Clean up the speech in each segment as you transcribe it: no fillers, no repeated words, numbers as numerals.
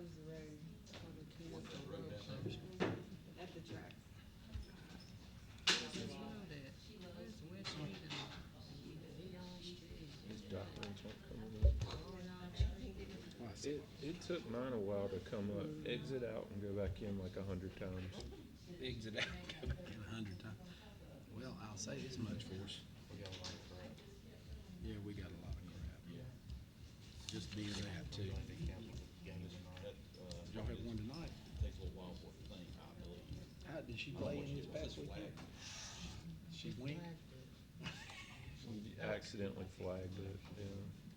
close the road over to What the road road down there? at the track. Where's this road at? Where's West Street and Leon Street? These documents aren't coming up. It took mine a while to come up. Exit out and go back in like 100 times. Exit out, go back in 100 times. Well, I'll say this much for us. We got a lot of crap. Yeah, we got a lot of crap. Just being that too. Games tonight. Y'all have one tonight. Takes a little while for it to think, I believe. How did she play in this past weekend? She winked, You accidentally flagged it. Yeah.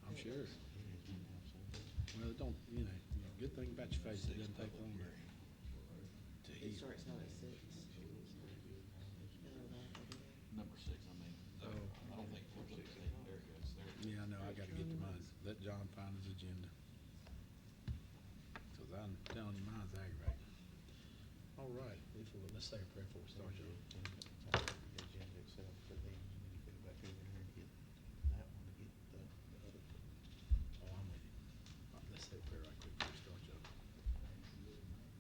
I'm sure. Well, it don't, good thing about your face, it doesn't take long to It heal. starts not at 6. Number 6, I mean. I don't think number 6, there it goes, there it goes. Yeah, I know, I gotta get to mine. Let John find his agenda. Cause I'm telling you, mine's aggravating. All right, let's say a prayer before we start, John. The agenda itself, but then you need to go back over there and get that one to get the other. Oh, I'm with you. All right, let's say a prayer right quick before we start, John.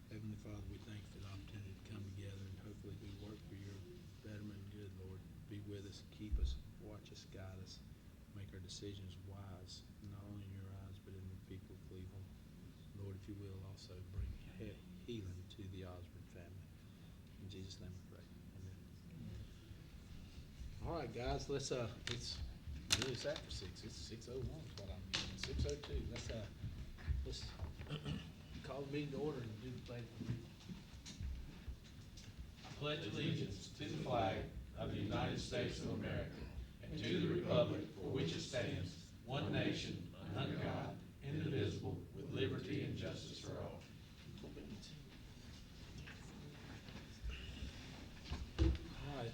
Heavenly Father, we thank you for the opportunity to come together and hopefully we work for your betterment and good, Lord. Be with us, keep us, watch us, guide us, make our decisions wise, not only in your eyes, but in the people of Cleveland. Lord, if you will, also bring healing to the Osborne family. In Jesus' name we pray. Amen. All right, guys, it's after 6. It's 6:01 is what I'm getting. 6:02. Let's call the meeting to order and do the pledge. I pledge allegiance to the flag of the United States of America and to the republic for which it stands, one nation, under God, indivisible, with liberty and justice for all. All right.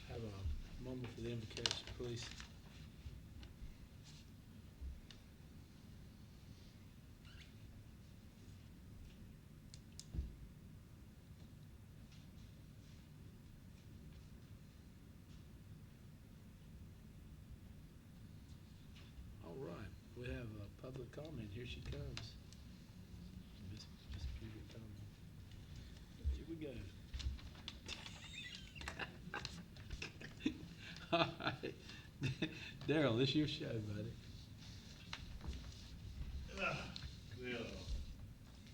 Have a moment for the invocation, please. All right, we have a public comment. Here she comes. Miss Public comment. Here we go. All right. Daryl, this your show, buddy. Well,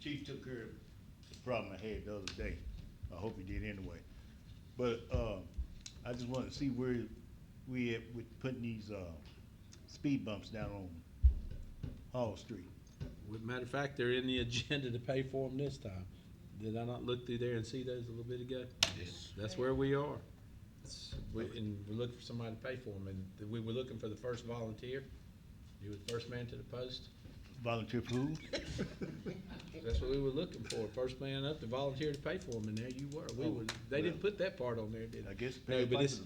Chief took care of the problem I had the other day. I hope he did anyway. But, I just wanted to see where we at with putting these, speed bumps down on Hall Street. Well, matter of fact, they're in the agenda to pay for them this time. Did I not look through there and see those a little bit ago? Yes. That's where we are. And we're looking for somebody to pay for them, and we were looking for the first volunteer. You were the first man to the post. Volunteer for who? That's what we were looking for, first man up to volunteer to pay for them, and there you were. They didn't put that part on there, did they? I guess. No, but it's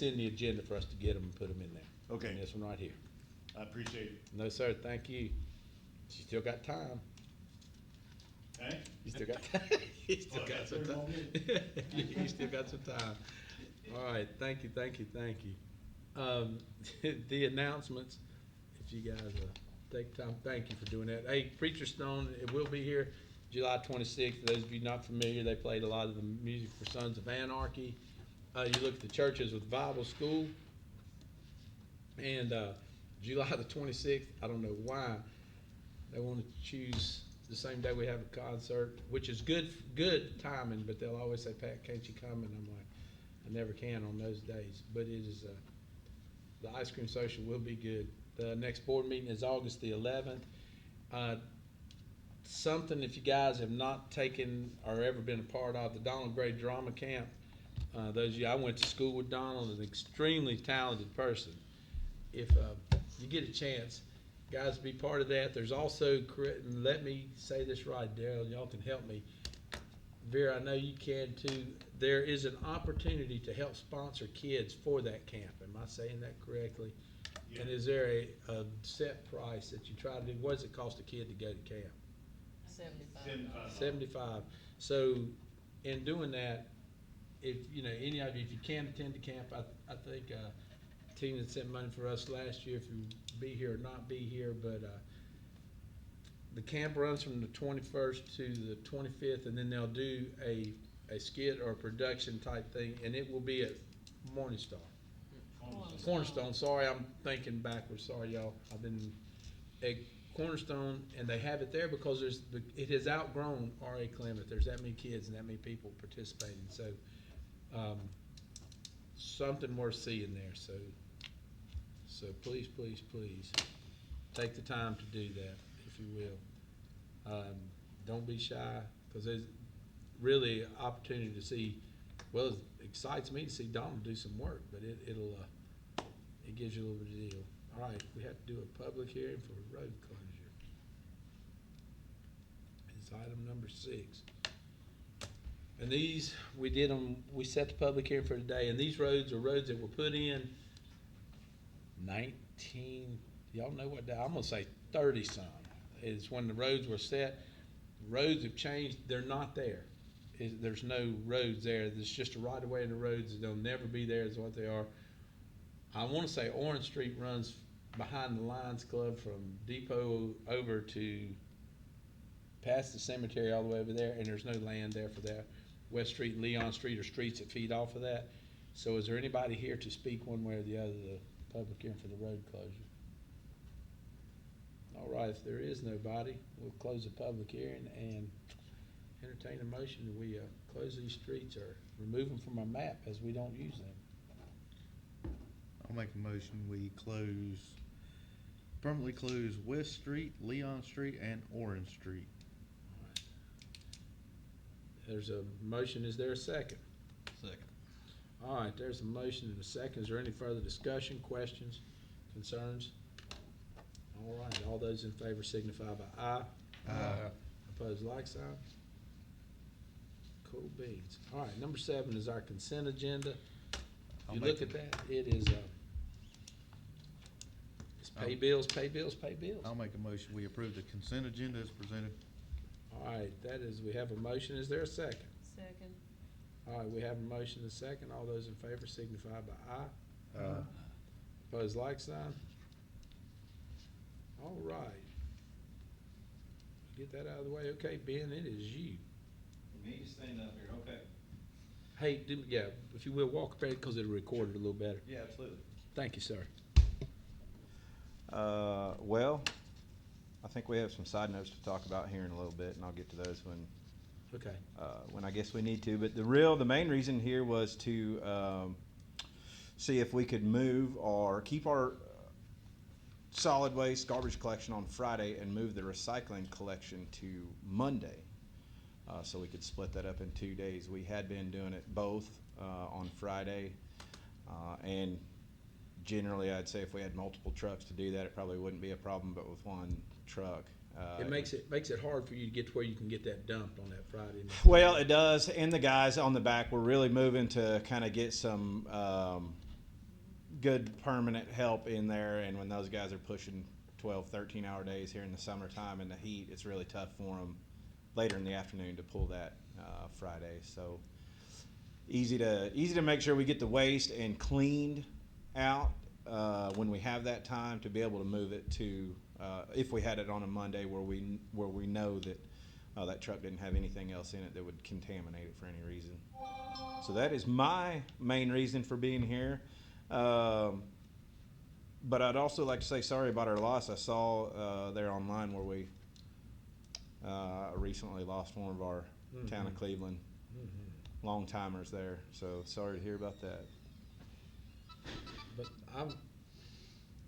in the agenda for us to get them and put them in there. Okay. And this one right here. I appreciate it. No, sir, thank you. You still got time. Hey? You still got time. You still got some time. You still got some time. All right, thank you. The announcements, if you guys take time, thank you for doing that. Hey, Preacher Stone, it will be here July 26th. For those of you not familiar, they played a lot of the music for Sons of Anarchy. You look at the churches with Bible School, and July the 26th, I don't know why they want to choose the same day we have a concert, which is good timing, but they'll always say, Pat, can't you come? And I'm like, I never can on those days, but it is, the ice cream social will be good. The next board meeting is August the 11th. Something, if you guys have not taken or ever been a part of the Donald Gray Drama Camp, those of you, I went to school with Donald, an extremely talented person. If you get a chance, guys, be part of that. There's also, and let me say this right, Daryl, y'all can help me. Vera, I know you can too. There is an opportunity to help sponsor kids for that camp. Am I saying that correctly? Yeah. And is there a set price that you try to do? What does it cost a kid to go to camp? 75. 75. So in doing that, if you know any of you, if you can attend the camp, I think Tina sent money for us last year. If you be here or not be here, but the camp runs from the 21st to the 25th, and then they'll do a skit or a production type thing, and it will be at Morningstar. Cornerstone, sorry, I'm thinking backwards, sorry y'all, I've been at Cornerstone, and they have it there because it has outgrown R.A. Clement, there's that many kids and that many people participating, so, something worth seeing there, so please, take the time to do that, if you will. Don't be shy, cause there's really an opportunity to see, well, it excites me to see Donald do some work, but it gives you a little bit of deal. All right, we have to do a public hearing for road closure. It's item number 6. And these, we set the public hearing for today, and these roads are roads that were put in 19, y'all know what, I'm gonna say 30 some, is when the roads were set. Roads have changed, they're not there. There's no roads there, there's just a right of way in the roads, they'll never be there is what they are. I wanna say Orange Street runs behind the Lions Club from Depot over to past the cemetery all the way over there, and there's no land there for that. West Street and Leon Street are streets that feed off of that. So is there anybody here to speak one way or the other, the public hearing for the road closure? All right, if there is nobody, we'll close the public hearing and entertain a motion that we close these streets or remove them from our map as we don't use them. I'll make a motion, we permanently close West Street, Leon Street, and Orange Street. All right. There's a motion, is there a second? Second. All right, there's a motion and a second. Is there any further discussion, questions, concerns? All right, all those in favor signify by aye. Aye. Opposed, like sign. Cool beans. All right, number 7 is our consent agenda. If I'll you make look at that, it is, it's pay bills, pay bills, pay bills. I'll make a motion, we approve the consent agenda as presented. All right, that is, we have a motion. Is there a second? Second. All right, we have a motion and a second. All those in favor signify by aye. Aye. Opposed, like sign. All right. Get that out of the way. Okay, Ben, it is you. Me to stand up here, okay. Hey, yeah, if you will, walk up there because it'll record it a little better. Yeah, absolutely. Thank you, sir. Well, I think we have some side notes to talk about here in a little bit, and I'll get to those when I guess we need to. But the main reason here was to see if we could move or keep our solid waste garbage collection on Friday and move the recycling collection to Monday. So we could split that up in 2 days. We had been doing it both on Friday, and generally I'd say if we had multiple trucks to do that, it probably wouldn't be a problem, but with one truck. It makes it hard for you to get to where you can get that dumped on that Friday. Well, it does, and the guys on the back were really moving to kind of get some good permanent help in there, and when those guys are pushing 12, 13-hour days here in the summertime in the heat, it's really tough for them later in the afternoon to pull that Friday. So easy to make sure we get the waste and cleaned out when we have that time to be able to move it to if we had it on a Monday where we know that that truck didn't have anything else in it that would contaminate it for any reason. So that is my main reason for being here. But I'd also like to say sorry about our loss. I saw there online where we recently lost one of our town of Cleveland long timers there. So sorry to hear about that. But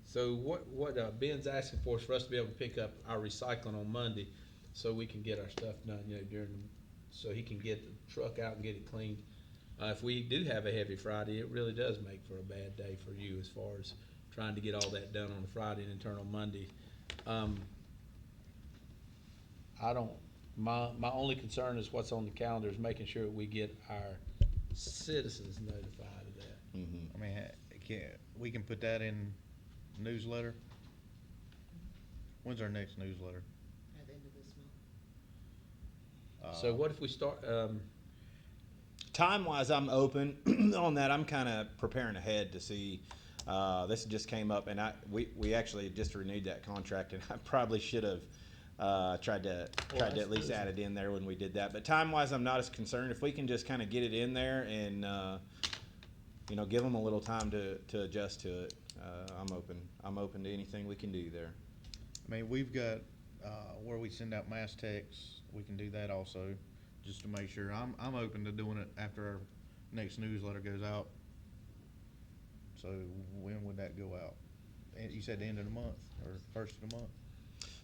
so what Ben's asking for is for us to be able to pick up our recycling on Monday, so we can get our stuff done, so he can get the truck out and get it cleaned. If we do have a heavy Friday, it really does make for a bad day for you as far as trying to get all that done on a Friday and then turn on Monday. My only concern is what's on the calendar is making sure that we get our citizens notified of that. I mean, we can put that in newsletter? When's our next newsletter? At the end of this month. So what if we start, Time-wise, I'm open on that. I'm kind of preparing ahead to see. This just came up, and we actually just renewed that contract, and I probably should have Tried to at least add it in there when we did that. But time-wise, I'm not as concerned. If we can just kind of get it in there and, you know, give them a little time to adjust to it, I'm open to anything we can do there. I mean, we've got, where we send out mass texts, we can do that also, just to make sure. I'm open to doing it after our next newsletter goes out. So when would that go out? And you said the end of the month, or first of the month?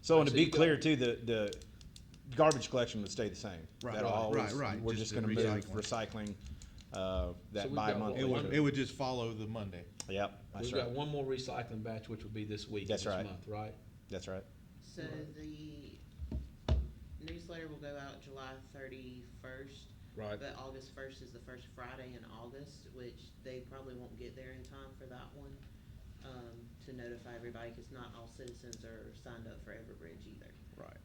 So, and to So be you clear too, the garbage collection would stay the same. Right, That'll right, always- right. We're Just just the gonna move recycling. recycling, that we've got bi-monthly. one- It would just follow the Monday. Yep, that's We've got right. one more recycling batch, which will be this week, That's this right. month, right? That's right. So the newsletter will go out July 31st. Right. But August 1st is the first Friday in August, which they probably won't get there in time for that one, to notify everybody, because not all citizens are signed up for Everbridge either. Right.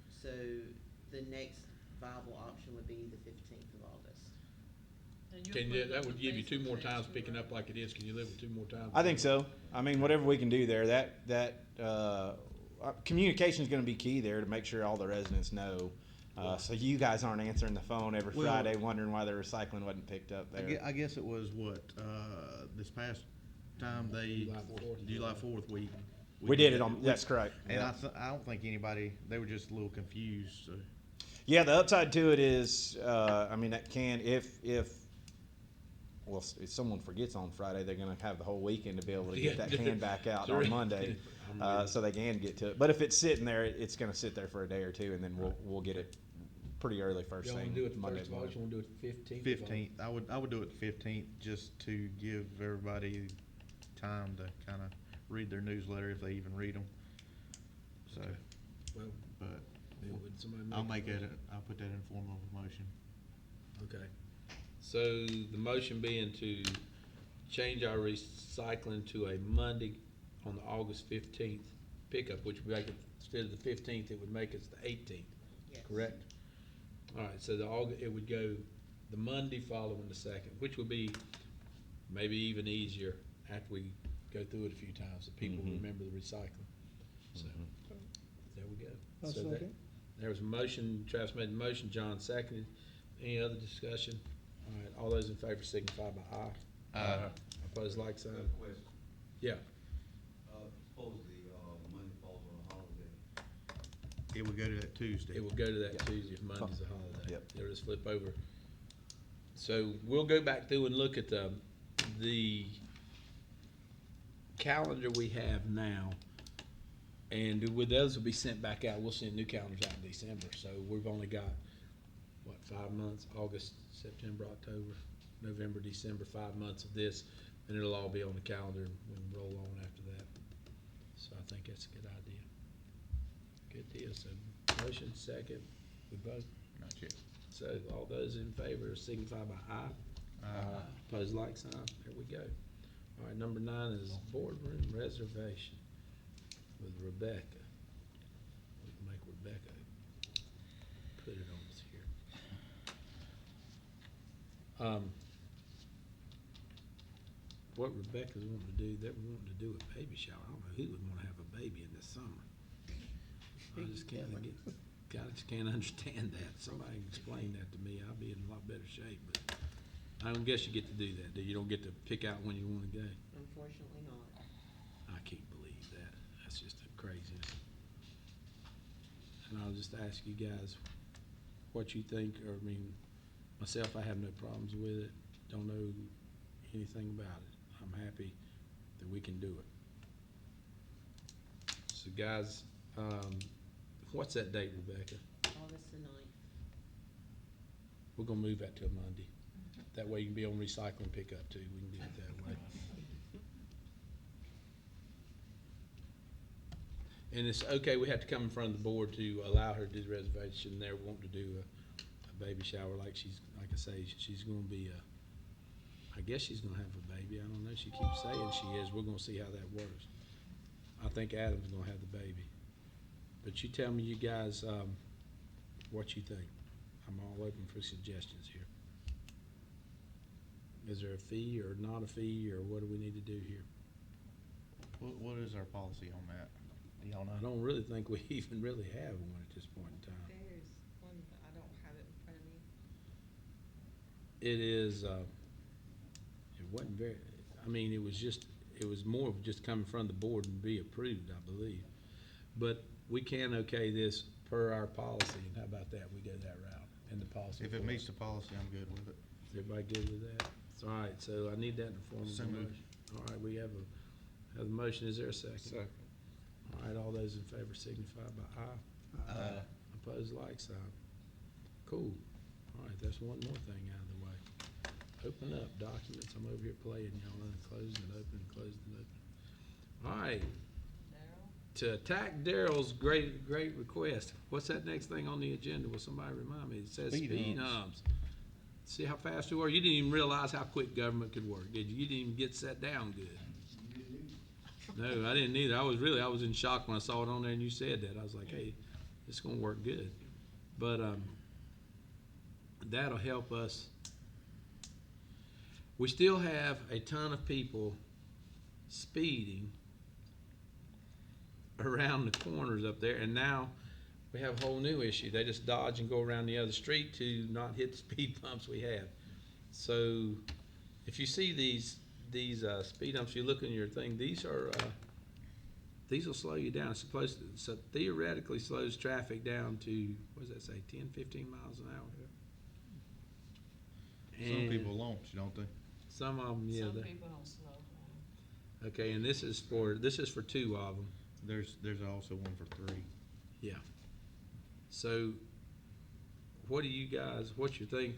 So the next viable option would be the 15th of August. And you'll Can put you, it that on would the give you 2 more Facebook times page, picking right? up like it is. Can you live with 2 more times? I think so. I mean, whatever we can do there, communication is going to be key there to make sure all the residents know. So you guys aren't answering the phone every Well- Friday wondering why their recycling wasn't picked up there. I guess it was what, this past time July 4th, We did it on, that's correct. And Yeah. I don't think anybody, they were just a little confused, so. Yeah, the upside to it is, I mean, that can, well, if someone forgets on Friday, they're gonna have the whole weekend to be able to get Yeah. that can back out Sure. on Monday, I'm with you. so they can get to it. But if it's sitting there, it's gonna sit there for a day or two, and then we'll get it pretty early first Y'all thing wanna do it the Monday first of August, you morning. wanna do it the 15th? 15th, I would do it the 15th, just to give everybody time to kinda read their newsletter, if they even read them. So, Okay. Well, but then would somebody I'll motion? I'll put that in form of a motion. Okay. So the motion being to change our recycling to a Monday on the August 15th pickup, which would make it, instead of the 15th, it would make it the 18th, Yes. correct? All right, so it would go the Monday following the 2nd, which would be maybe even easier after we go through it a few times, so people Mhm. remember the recycling. So, there we go. I'll So that- second. There was a motion, Travis made the motion, John seconded. Any other discussion? All right, all those in favor signify by aye. Opposed, like sign. Question, Yeah, suppose the, Monday falls on a holiday. It would go to that Tuesday. it will go to that Yeah. Tuesday if Monday's a holiday. Yep. It'll just flip over. So we'll go back through and look at the calendar we have now. And with those will be sent back out, we'll send new calendars out in December, so we've only got, what, 5 months, August, September, October, November, December, 5 months of this, and it'll all be on the calendar, and we can roll on after that. So I think that's a good idea. Good deal, so motion, second, we vote. Not yet. So all those in favor signify by aye. Opposed, like sign. There we go. All right, number 9 is boardroom reservation with Rebecca. We can make Rebecca put it on us here. What Rebecca's wanting to do, they're wanting to do a baby shower. I don't know who would wanna have a baby in the summer. I just can't understand that. Somebody can explain that to me. I'll be in a lot better shape, but I don't guess you get to do that. You don't get to pick out when you wanna go. Unfortunately not. I can't believe that. That's just a craziness. And I'll just ask you guys what you think, or, I mean, myself, I have no problems with it. Don't know anything about it. I'm happy that we can do it. So guys, what's that date, Rebecca? August the 9th. We're gonna move that to a Monday. That way you can be on recycling pickup too. We can do it that way. And it's okay, we have to come in front of the board to allow her to do the reservation. They're wanting to do a baby shower like I say, she's gonna be I guess she's gonna have a baby. I don't know. She keeps saying she is. We're gonna see how that works. I think Adam's gonna have the baby. But you tell me, you guys, what you think. I'm all open for suggestions here. Is there a fee or not a fee, or what do we need to do here? What is our policy on that? Do y'all know? I don't really think we even really have one at this point in time. There's one, but I don't have it in front of me. It is, it wasn't very, I mean, it was more of just coming from the board and be approved, I believe. But we can okay this per our policy, and how about that? We go that route and the policy. If it for meets the policy, I'm good with it. Is everybody good with that? All right, so I need that in the form of So a moved. motion. All right, we have a motion. Is there a second? Second. All right, all those in favor signify by aye. Aye. Opposed, like sign. Cool. All right, that's one more thing out of the way. Open up documents. I'm over here playing, y'all, closing and opening, closing and opening. All right, Daryl? to attack Daryl's great request, what's that next thing on the agenda? Will somebody remind me? It says Speed speed humps. humps. See how fast we were? You didn't even realize how quick government could work, did you? You didn't even get set down good. No, I didn't either. I was in shock when I saw it on there and you said that. I was like, hey, it's gonna work good. But, that'll help us. We still have a ton of people speeding around the corners up there, and now we have a whole new issue. They just dodge and go around the other street to not hit the speed bumps we have. So if you see these speed bumps, you look in your thing, these will slow you down. It's supposed to, so theoretically slows traffic down to, what does that say, 10, 15 miles an hour? Some And people launch, don't they? Some of them, yeah. Some people don't slow down. Okay, and this is for two of them. There's also one for 3. Yeah. So, what's your thing?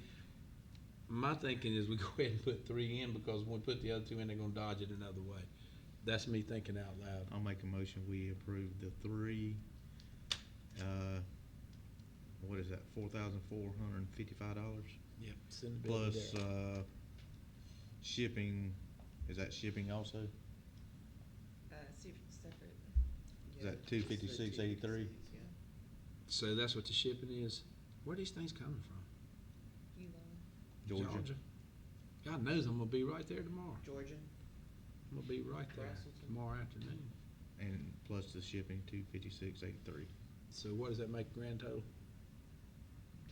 My thinking is we go ahead and put 3 in, because when we put the other 2 in, they're gonna dodge it another way. That's me thinking out loud. I'll make a motion, we approve the 3, what is that, $4,455? Yep. Send the bill to Plus, Darryl. shipping, is that shipping also? See if it's separate. Is that 256.83? Yeah. So that's what the shipping is. Where are these things coming from? Elon. Georgia. God knows I'm gonna be right there tomorrow. Georgia, I'm gonna be right there Braselton. tomorrow afternoon. And plus the shipping, 256.83. So what does that make grand total?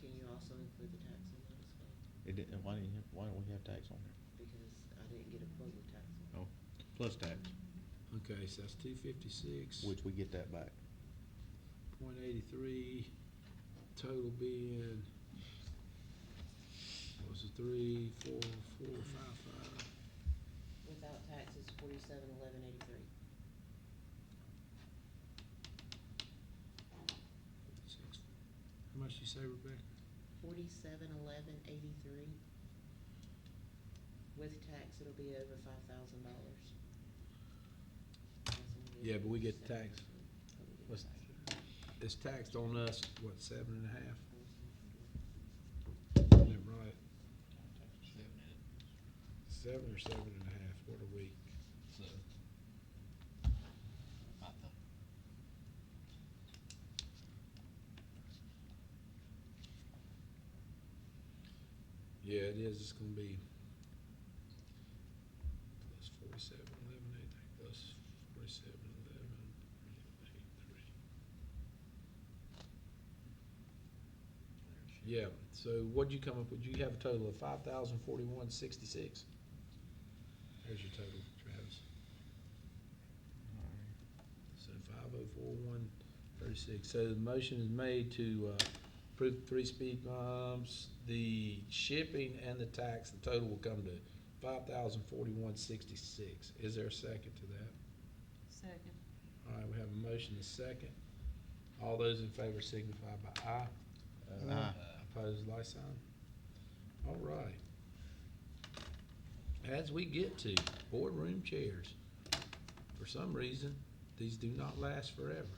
can you also include the tax on that as well? It didn't, why don't we have tax on there? Because I didn't get a quote with tax on it. Plus tax, Okay, so that's 256. which we get that back. .83, total being, what was it, 34455? Without taxes, $47,1183. How much you say, Rebecca? $47,1183. With tax, it'll be over $5,000. Yeah, but we get tax. What's- It's taxed on us, what, 7.5? Is that right? 7 or 7.5, what are we? Yeah, it is, it's gonna be plus 47,1183 plus 47,1183. Yeah, so what'd you come up with? You have a total of 5,041.66. There's your total, Travis. So 5,041.36. So the motion is made to approve 3 speed bumps, the shipping and the tax. The total will come to 5,041.66. Is there a second to that? Second. All right, we have a motion and a second. All those in favor signify by aye. Aye. Opposed, like sign. All right. As we get to boardroom chairs, for some reason, these do not last forever.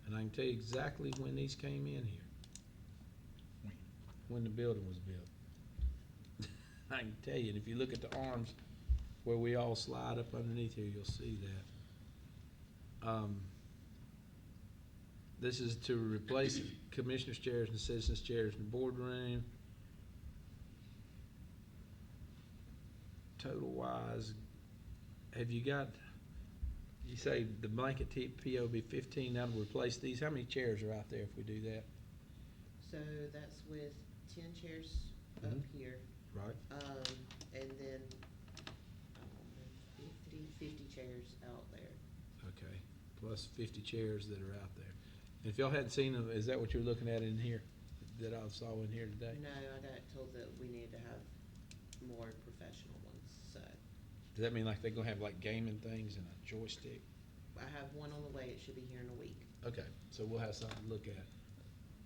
And I can tell you exactly when these came in here. When the building was built. I can tell you, and if you look at the arms where we all slide up underneath here, you'll see that. This is to replace commissioners' chairs and citizens' chairs in the boardroom. Total wise, have you got, You say the blanket PO be 15, that'll replace these. How many chairs are out there if we do that? So that's with 10 chairs up Mhm. here, Right. and then, 50 chairs out there. Okay, plus 50 chairs that are out there. And if y'all hadn't seen them, is that what you're looking at in here, that I saw in here today? No, I got told that we needed to have more professional ones, so Does that mean like they're gonna have like gaming things and a joystick? I have one on the way, it should be here in a week. Okay, so we'll have something to look at.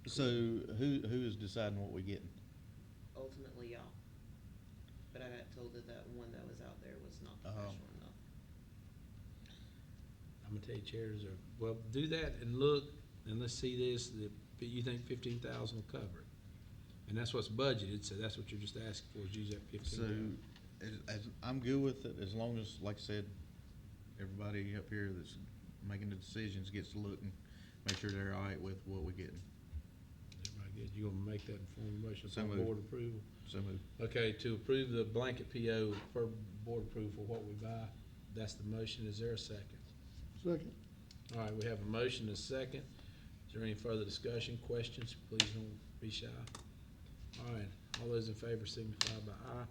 So who is deciding what we getting? Ultimately, y'all. But I got told that that one that was out there was not Uh-huh. professional enough. I'm gonna tell you chairs are, well, do that and look, and let's see this, that you think 15,000 will cover it. And that's what's budgeted, so that's what you're just asking for, is use that So, 15,000. as I'm good with it, as long as, like I said, everybody up here that's making the decisions gets to look and make sure they're all right with what we're getting. Everybody good? You gonna make that informed motion So for moved. board approval? So move. Okay, to approve the blanket PO for board approval for what we buy, that's the motion. Is there a second? Second. All right, we have a motion and a second. Is there any further discussion, questions? Please don't be shy. All right, all those in favor signify by aye.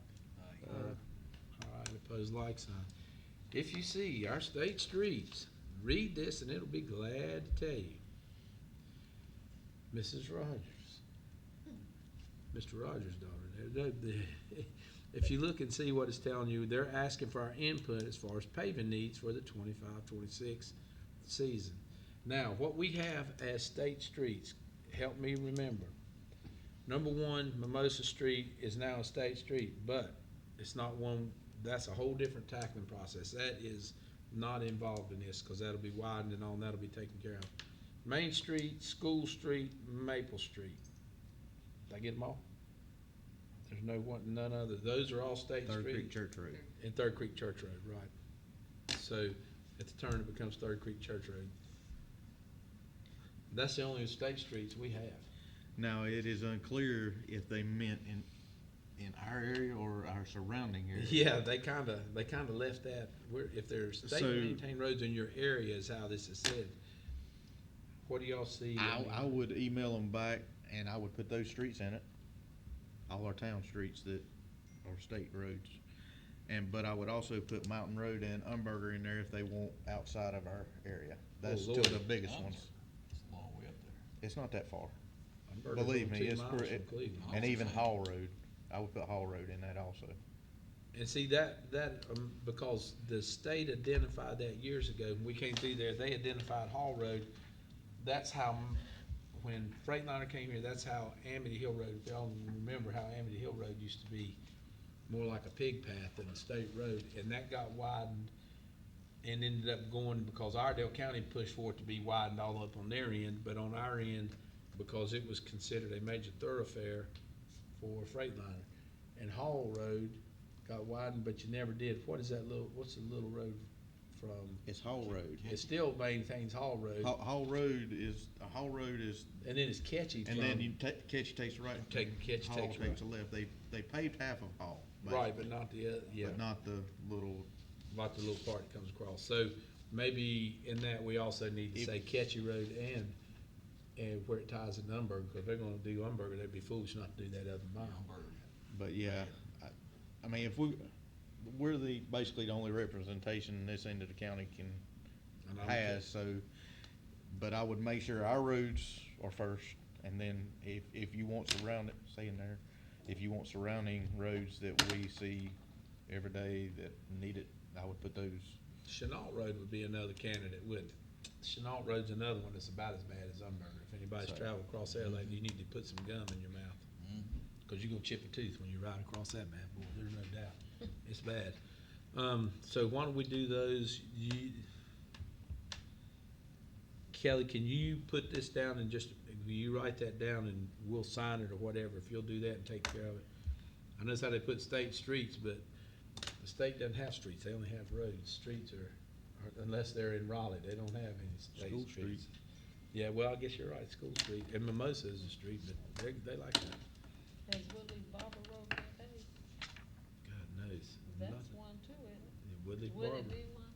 All right, opposed, like sign. If you see our state streets, read this and it'll be glad to tell you. Mrs. Rogers, Mr. Rogers' daughter, if you look and see what it's telling you, they're asking for our input as far as paving needs for the 25-26 season. Now, what we have as state streets, help me remember. Number one, Mimosa Street is now a state street, but it's not one, that's a whole different tackling process. That is not involved in this, cause that'll be widened and all, and that'll be taken care of. Main Street, School Street, Maple Street. Did I get them all? There's no one, none other, those are all state Third streets. Creek Church Road. And Third Creek Church Road, right. So, at the turn, it becomes Third Creek Church Road. That's the only state streets we have. Now, it is unclear if they meant in our area or our surrounding area. Yeah, they kinda left that, if there's state So- maintained roads in your area is how this is said. What do y'all see? I would email them back and I would put those streets in it. All our town streets that are state roads. But I would also put Mountain Road and Umberger in there if they want outside of our area. That's Oh, two of Lord. the biggest ones. It's a long way up there. It's not that far. Umberger's Believe only me, 2 it's miles pretty, from Cleveland. and even Hall Road. I would put Hall Road in that also. And see, because the state identified that years ago, when we came through there, they identified Hall Road. That's how, when Freightliner came here, that's how Amity Hill Road, if y'all remember how Amity Hill Road used to be more like a pig path than a state road, and that got widened and ended up going, because Iredell County pushed for it to be widened all up on their end, but on our end, because it was considered a major thoroughfare for Freightliner. And Hall Road got widened, but you never did. What's the little road from? It's Hall Road. It still maintains Hall Road, Hall Road is, and then it's Catchy and from, then you Catchy takes a right. Catchy Hall takes a takes right. a left. They paved half of Hall. Right, but basically, not the other, yeah, But not the little, not the little part that comes across. So maybe in that, we also need to If- say Catchy Road and where it ties in Umberger, because if they're gonna do Umberger, they'd be foolish not to do that other mile. but yeah, I mean, if we're basically the only representation this end of the county And I'm- has, so, but I would make sure our roads are first, and then if you want surrounding, say in there, if you want surrounding roads that we see every day that need it, I would put those. Chenault Road would be another candidate, wouldn't it? Chenault Road's another one that's about as bad as Umberger. If anybody's So- traveled across there lately, you need to put some gum in your mouth. Cause you're gonna chip a tooth when you ride across that bad boy, there's no doubt. It's bad. So why don't we do those? Kelly, can you put this down and just, will you write that down and we'll sign it or whatever, if you'll do that and take care of it? I know that's how they put state streets, but the state doesn't have streets, they only have roads. Streets are, unless they're in Raleigh, they don't have any state School streets. Yeah, well, I guess you're right, School Street, and Mimosa is a street, but they like that. Has Woodley Barber Road been paved? God knows. That's Nothing. one too, isn't it? Woodley Would Barber. it be one?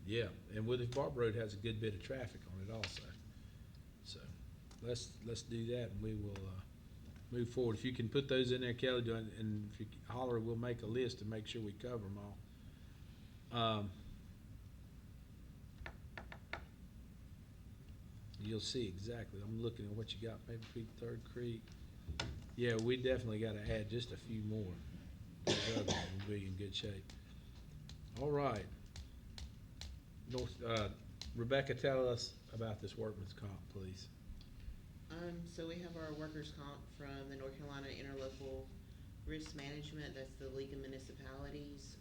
Yeah, and Woodley Farm Road has a good bit of traffic on it also. So, let's do that and we will, move forward. If you can put those in there, Kelly, and if you holler, we'll make a list to make sure we cover them all. You'll see exactly. I'm looking at what you got, Maple Creek, Third Creek. Yeah, we definitely gotta add just a few more. Those others will be in good shape. All right. Rebecca, tell us about this workman's comp, please. So we have our workers' comp from the North Carolina Interlocal Risk Management, that's the League of Municipalities.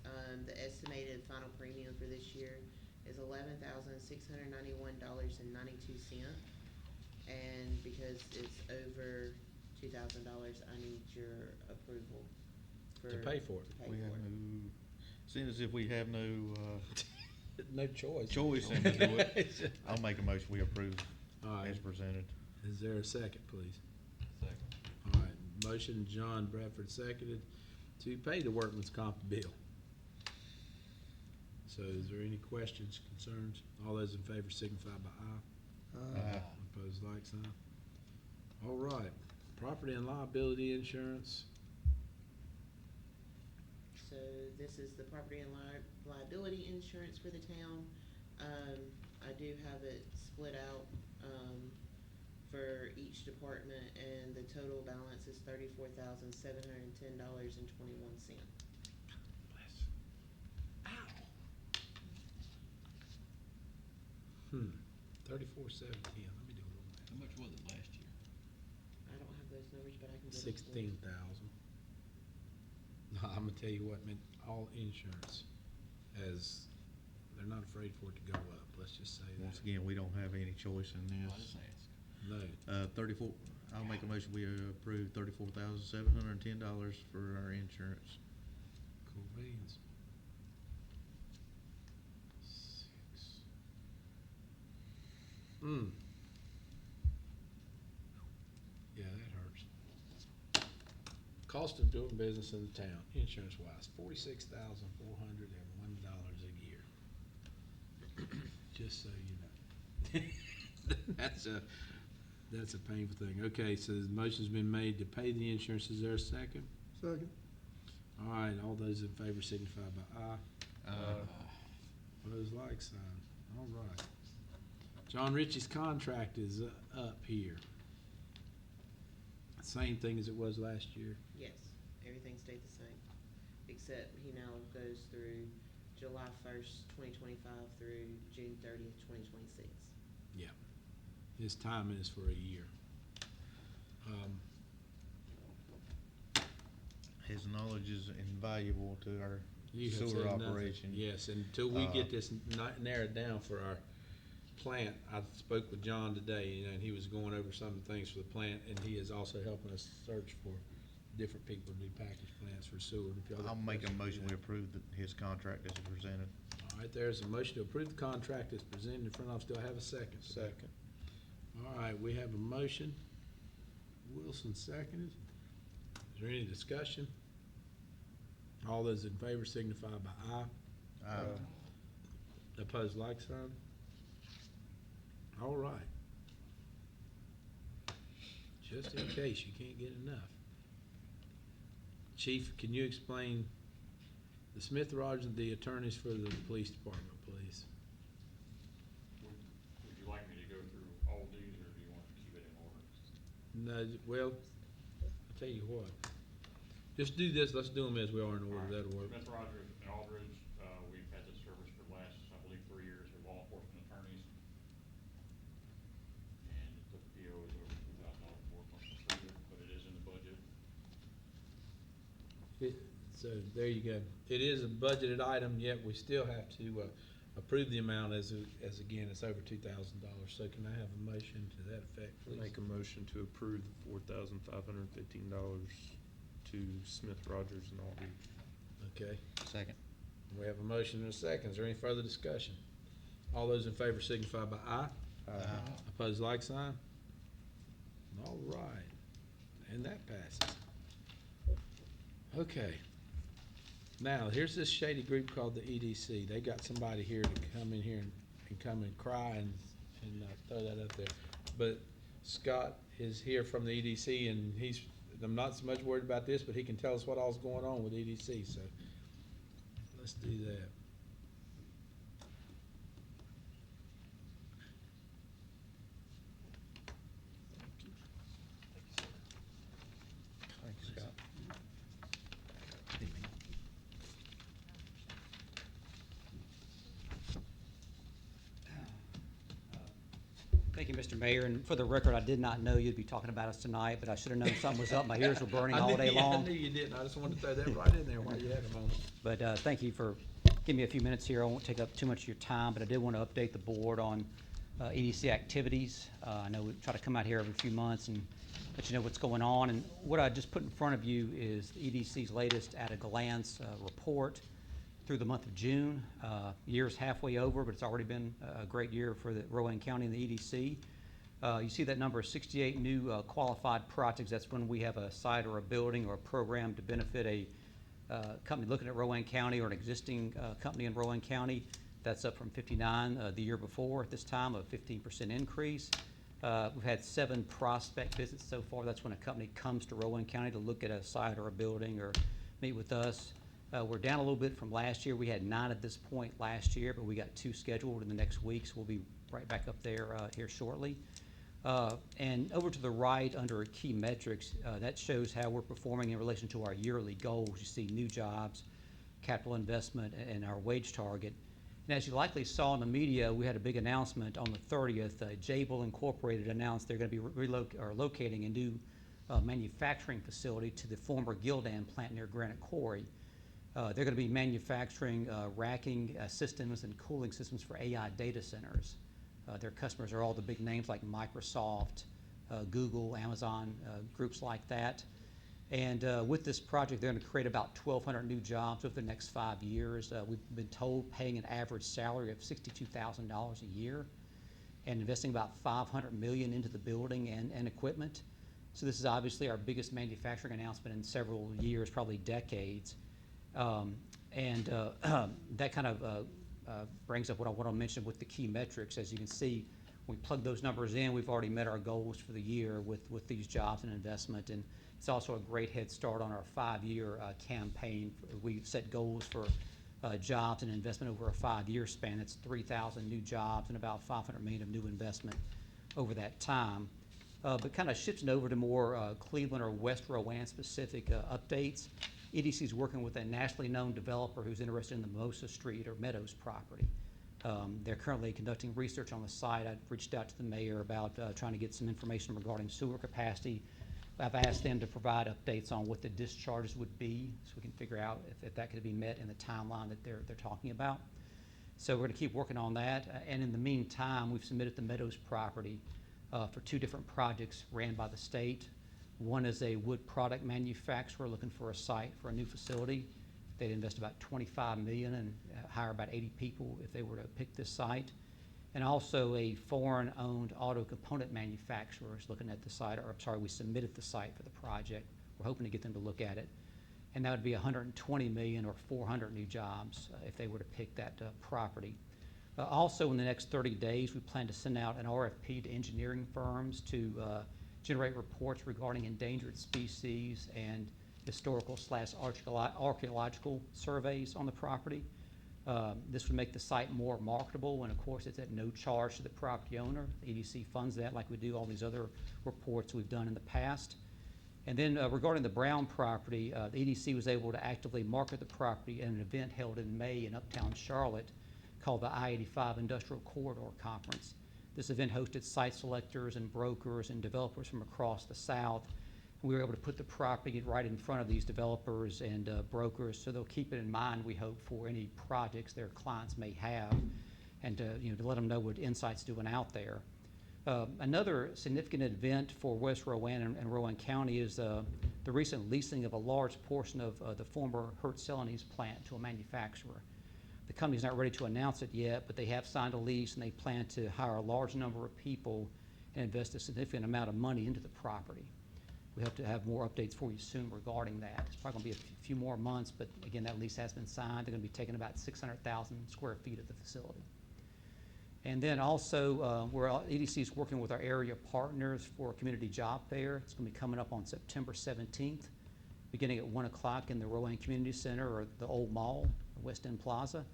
The estimated final premium for this year is $11,691.92. And because it's over $2,000, I need your approval for. To pay for it. To pay We for have it. no, seeing as if we have no, No choice. choice in to do it, I'll make a motion, we approve All right. as presented. Is there a second, please? Second. All right, motion, John Bradford seconded to pay the workman's comp bill. So is there any questions, concerns? All those in favor signify by aye. Opposed, like sign. All right, property and liability insurance. So this is the property and liability insurance for the town. I do have it split out, for each department, and the total balance is $34,710.21. $34,710, let me do a little math. How much was it last year? I don't have those numbers, but I can get them. 16,000. No, I'm gonna tell you what, man, all insurance as, they're not afraid for it to go up, let's just say that. Once again, we don't have any choice in I this. just asked. No, 34, I'll make a motion, we approve $34,710 for our insurance. cool beans. 6. Yeah, that hurts. Cost of doing business in the town, insurance wise, $46,401 a year. Just so you know. That's a painful thing. Okay, so the motion's been made to pay the insurance. Is there a second? Second. All right, all those in favor signify by aye. Opposed, like sign. All right. John Ritchie's contract is up here. Same thing as it was last year. Yes, everything stayed the same, except he now goes through July 1st, 2025 through June 30th, 2026. Yeah. His time is for a year. His knowledge is invaluable to our You have sewer said nothing. operation. Yes, until we get this narrowed down for our plant. I spoke with John today, and he was going over some of the things for the plant, and he is also helping us search for different people to do package plants for sewer. If y'all got I'll make a questions, motion, do we that. approve his contract as presented. All right, there's a motion to approve the contract as presented in front of us. Do I have a second? Second. All right, we have a motion. Wilson seconded. Is there any discussion? All those in favor signify by aye. Opposed, like sign. All right. Just in case you can't get enough. Chief, can you explain the Smith Rogers and the attorneys for the police department, please? Would you like me to go through all these, or do you want to keep it in order? No, well, I'll tell you what. Just do this, let's do them as we are in order, that'll work. Smith Rogers and Aldridge, we've had this service for the last, I believe, 3 years, they're law enforcement attorneys. And the PO is over $2,000 more per year, but it is in the budget. So there you go. It is a budgeted item, yet we still have to approve the amount as again, it's over $2,000. So can I have a motion to that effect, please? Make a motion to approve the $4,515 to Smith Rogers and Aldridge. Okay, Second. we have a motion and a second. Is there any further discussion? All those in favor signify by aye. Opposed, like sign. All right, and that passes. Okay. Now, here's this shady group called the EDC. They got somebody here to come in here and come and cry and throw that up there. But Scott is here from the EDC, and I'm not so much worried about this, but he can tell us what all's going on with EDC, so let's do that. Thanks, Scott. Thank you, Mr. Mayor, and for the record, I did not know you'd be talking about us tonight, but I should have known something was up. My ears were burning all day I long. knew you didn't. I just wanted to throw that right in there while you had a moment. But thank you for giving me a few minutes here. I won't take up too much of your time, but I did want to update the board on EDC activities. I know we try to come out here every few months and let you know what's going on. And what I just put in front of you is the EDC's latest at-a-glance report through the month of June. Year's halfway over, but it's already been a great year for the Rowan County and the EDC. You see that number of 68 new qualified projects. That's when we have a site or a building or a program to benefit a company looking at Rowan County or an existing company in Rowan County. That's up from 59 the year before at this time, a 15% increase. We've had 7 prospect visits so far. That's when a company comes to Rowan County to look at a site or a building or meet with us. We're down a little bit from last year. We had 9 at this point last year, but we got 2 scheduled in the next week, so we'll be right back up there here shortly. And over to the right under key metrics, that shows how we're performing in relation to our yearly goals. You see new jobs, capital investment, and our wage target. And as you likely saw in the media, we had a big announcement on the 30th. Jabil Incorporated announced they're going to be locating a new manufacturing facility to the former Gildan plant near Granite Quarry. They're going to be manufacturing racking systems and cooling systems for AI data centers. Their customers are all the big names like Microsoft, Google, Amazon, groups like that. And with this project, they're going to create about 1,200 new jobs over the next 5 years. We've been told paying an average salary of $62,000 a year and investing about $500 million into the building and equipment. So this is obviously our biggest manufacturing announcement in several years, probably decades. That kind of brings up what I want to mention with the key metrics. As you can see, when we plug those numbers in, we've already met our goals for the year with these jobs and investment. And it's also a great head start on our 5-year campaign. We've set goals for jobs and investment over a 5-year span. That's 3,000 new jobs and about $500 million of new investment over that time. But kind of shifting over to more Cleveland or West Rowan specific updates. EDC is working with a nationally known developer who's interested in the Mimosa Street or Meadows property. They're currently conducting research on the site. I've reached out to the mayor about trying to get some information regarding sewer capacity. I've asked them to provide updates on what the discharges would be so we can figure out if that could be met in the timeline that they're talking about. So we're going to keep working on that. And in the meantime, we've submitted the Meadows property for 2 different projects ran by the state. One is a wood product manufacturer looking for a site for a new facility. They'd invest about $25 million and hire about 80 people if they were to pick this site. And also a foreign-owned auto component manufacturer is looking at the site, or I'm sorry, we submitted the site for the project. We're hoping to get them to look at it. And that would be $120 million or 400 new jobs if they were to pick that property. Also in the next 30 days, we plan to send out an RFP to engineering firms to generate reports regarding endangered species and historical/archaeological surveys on the property. This would make the site more marketable, and of course it's at no charge to the property owner. The EDC funds that like we do all these other reports we've done in the past. And then regarding the Brown property, the EDC was able to actively market the property at an event held in May in Uptown Charlotte called the I-85 Industrial Corridor Conference. This event hosted site selectors and brokers and developers from across the South. We were able to put the property right in front of these developers and brokers, so they'll keep it in mind, we hope, for any projects their clients may have, and to let them know what Insight's doing out there. Another significant event for West Rowan and Rowan County is the recent leasing of a large portion of the former Hertz-Celanese plant to a manufacturer. The company's not ready to announce it yet, but they have signed a lease and they plan to hire a large number of people and invest a significant amount of money into the property. we hope to have more updates for you soon regarding that. It's probably going to be a few more months, but again, that lease has been signed. They're going to be taking about 600,000 square feet of the facility. And then also, EDC is working with our area partners for a community job fair. It's going to be coming up on September 17th, beginning at 1 o'clock in the Rowan Community Center or the old mall, West End Plaza.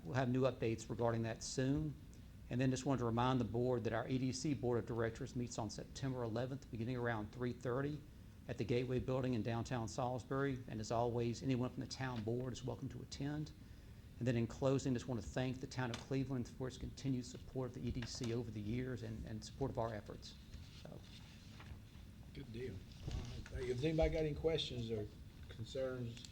We'll have new updates regarding that soon. And then just wanted to remind the board that our EDC Board of Directors meets on September 11th, beginning around 3:30 at the Gateway Building in downtown Salisbury. And as always, anyone from the town board is welcome to attend. And then in closing, just want to thank the town of Cleveland for its continued support of the EDC over the years and support of our efforts. So, Good deal. All right. Hey, if anybody got any questions or concerns,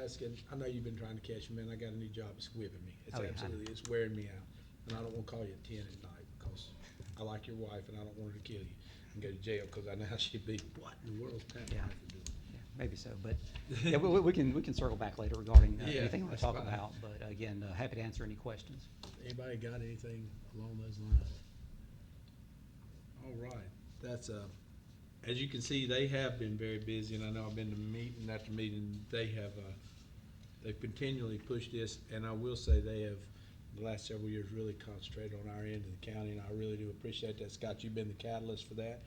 asking, I know you've been trying to catch me, man. I got a new job. It's whipping me. It's Oh, yeah. absolutely, it's wearing me out. And I don't want to call you at 10 at night because I like your wife and I don't want her to kill you and go to jail because I know she'd be, what in the world's Pat Yeah. Pfeiffer doing? yeah, maybe so, but yeah, we can circle back later regarding Yeah, anything we want that's to talk fine. about. But again, happy to answer any questions. Anybody got anything along those lines? All right, that's, as you can see, they have been very busy, and I know I've been to meeting after meeting. They have, they've continually pushed this, and I will say they have, the last several years, really concentrated on our end of the county, and I really do appreciate that. Scott, you've been the catalyst for that,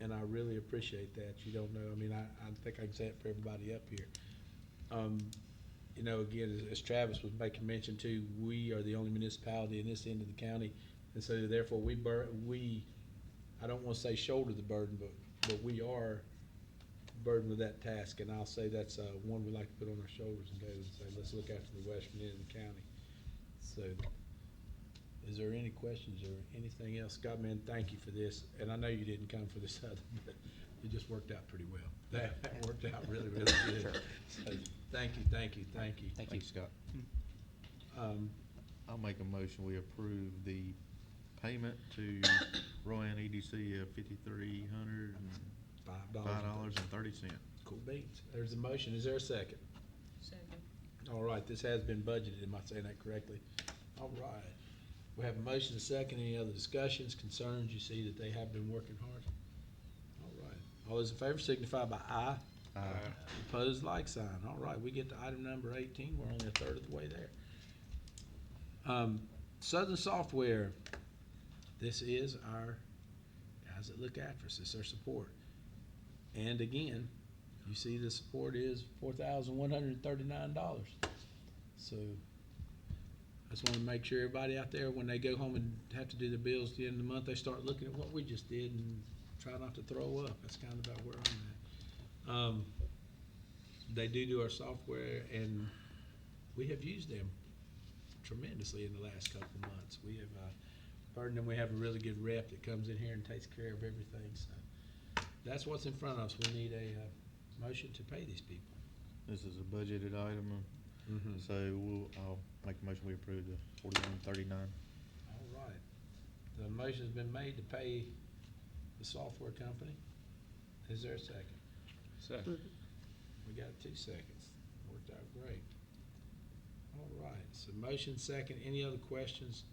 and I really appreciate that. You don't know, I mean, I think I can say it for everybody up here. You know, again, as Travis was making mention too, we are the only municipality in this end of the county, and so therefore we, I don't want to say shoulder the burden, but we are burdened with that task, and I'll say that's one we like to put on our shoulders and go and say, let's look after the western end of the county. So, is there any questions or anything else? Scott, man, thank you for this, and I know you didn't come for this other, but it just worked out pretty well. That worked out really, really good. Sure. So, thank you, thank you, thank you. Thank you. Thanks, Scott. Um, I'll make a motion, we approve the payment to Rowan EDC of $5,305.30. Cool beans. There's a motion. Is there a second? Second. All right, this has been budgeted. Am I saying that correctly? All right. We have a motion, a second. Any other discussions, concerns? You see that they have been working hard. All right. All those in favor signify by aye. Aye. Opposed, like sign. All right, we get to item number 18. We're only a third of the way there. Southern Software. This is our guys that look after us. It's our support. And again, you see the support is $4,139. So I just want to make sure everybody out there, when they go home and have to do their bills at the end of the month, they start looking at what we just did and try not to throw up. That's kind of about where I'm at. They do our software, and we have used them tremendously in the last couple of months. We have heard them. We have a really good rep that comes in here and takes care of everything. So that's what's in front of us. We need a motion to pay these people. This is a budgeted item, so I'll make a motion, we approve the $41.39. All right. The motion's been made to pay the software company. Is there a second? Second. We got 2 seconds. Worked out great. All right, so motion second. Any other questions?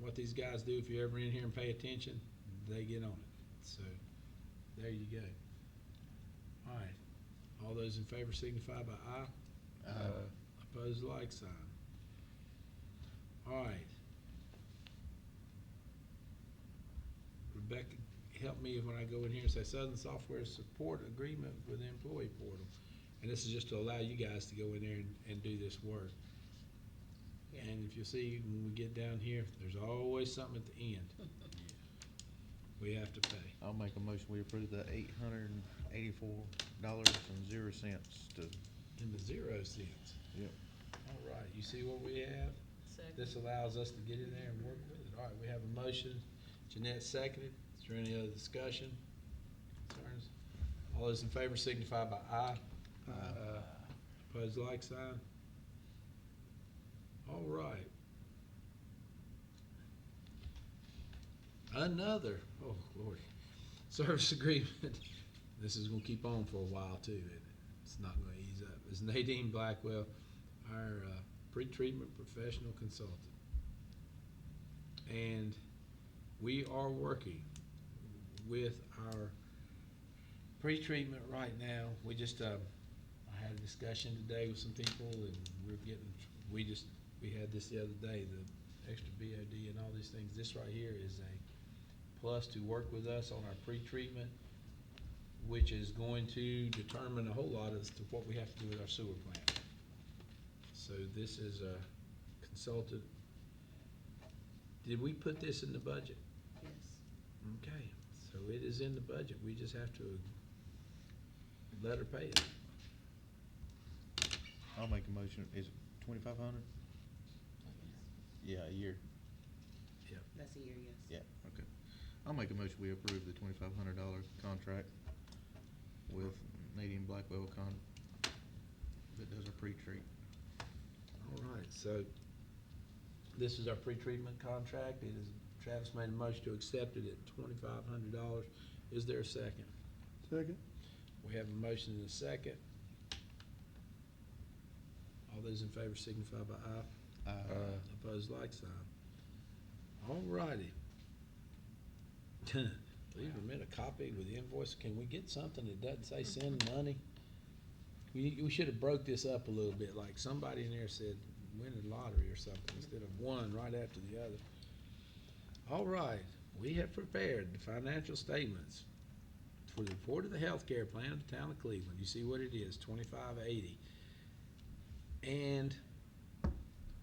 What these guys do, if you're ever in here and pay attention, they get on it. So there you go. All right. All those in favor signify by aye. Opposed, like sign. All right. Rebecca, help me when I go in here and say Southern Software Support Agreement with the Employee Portal. And this is just to allow you guys to go in there and do this work. And if you see, when we get down here, there's always something at the end. We have to pay. I'll make a motion, we approve the $884.00 to, In the 0 cents. yep. All right, you see what we have? Second. This allows us to get in there and work with it. All right, we have a motion. Jeanette seconded. Is there any other discussion? Concerns? All those in favor signify by aye. Opposed, like sign. All right. Another, oh Lordy, service agreement. This is gonna keep on for a while too. It's not gonna ease up. It's Nadine Blackwell, our pre-treatment professional consultant. And we are working with our Pre-treatment right now, we just, I had a discussion today with some people and we had this the other day, the extra BOD and all these things. This right here is a plus to work with us on our pre-treatment, which is going to determine a whole lot as to what we have to do with our sewer plant. So this is a consultant. Did we put this in the budget? Yes. Okay, so it is in the budget. We just have to let her pay it. I'll make a motion, is it 2,500? Yeah, a year. That's a year, yes. Yeah, okay. I'll make a motion, we approve the $2,500 contract with Nadine Blackwell that does our pre-treat. All right, so this is our pre-treatment contract. It is, Travis made a motion to accept it at $2,500. Is there a second? Second. We have a motion and a second. All those in favor signify by aye. Opposed, like sign. All righty. Leave remit a copy with the invoice. Can we get something that doesn't say send money? We should have broke this up a little bit, like somebody in there said win a lottery or something instead of one right after the other. All right, we have prepared the financial statements for the report of the healthcare plan of the town of Cleveland. You see what it is, 2580. And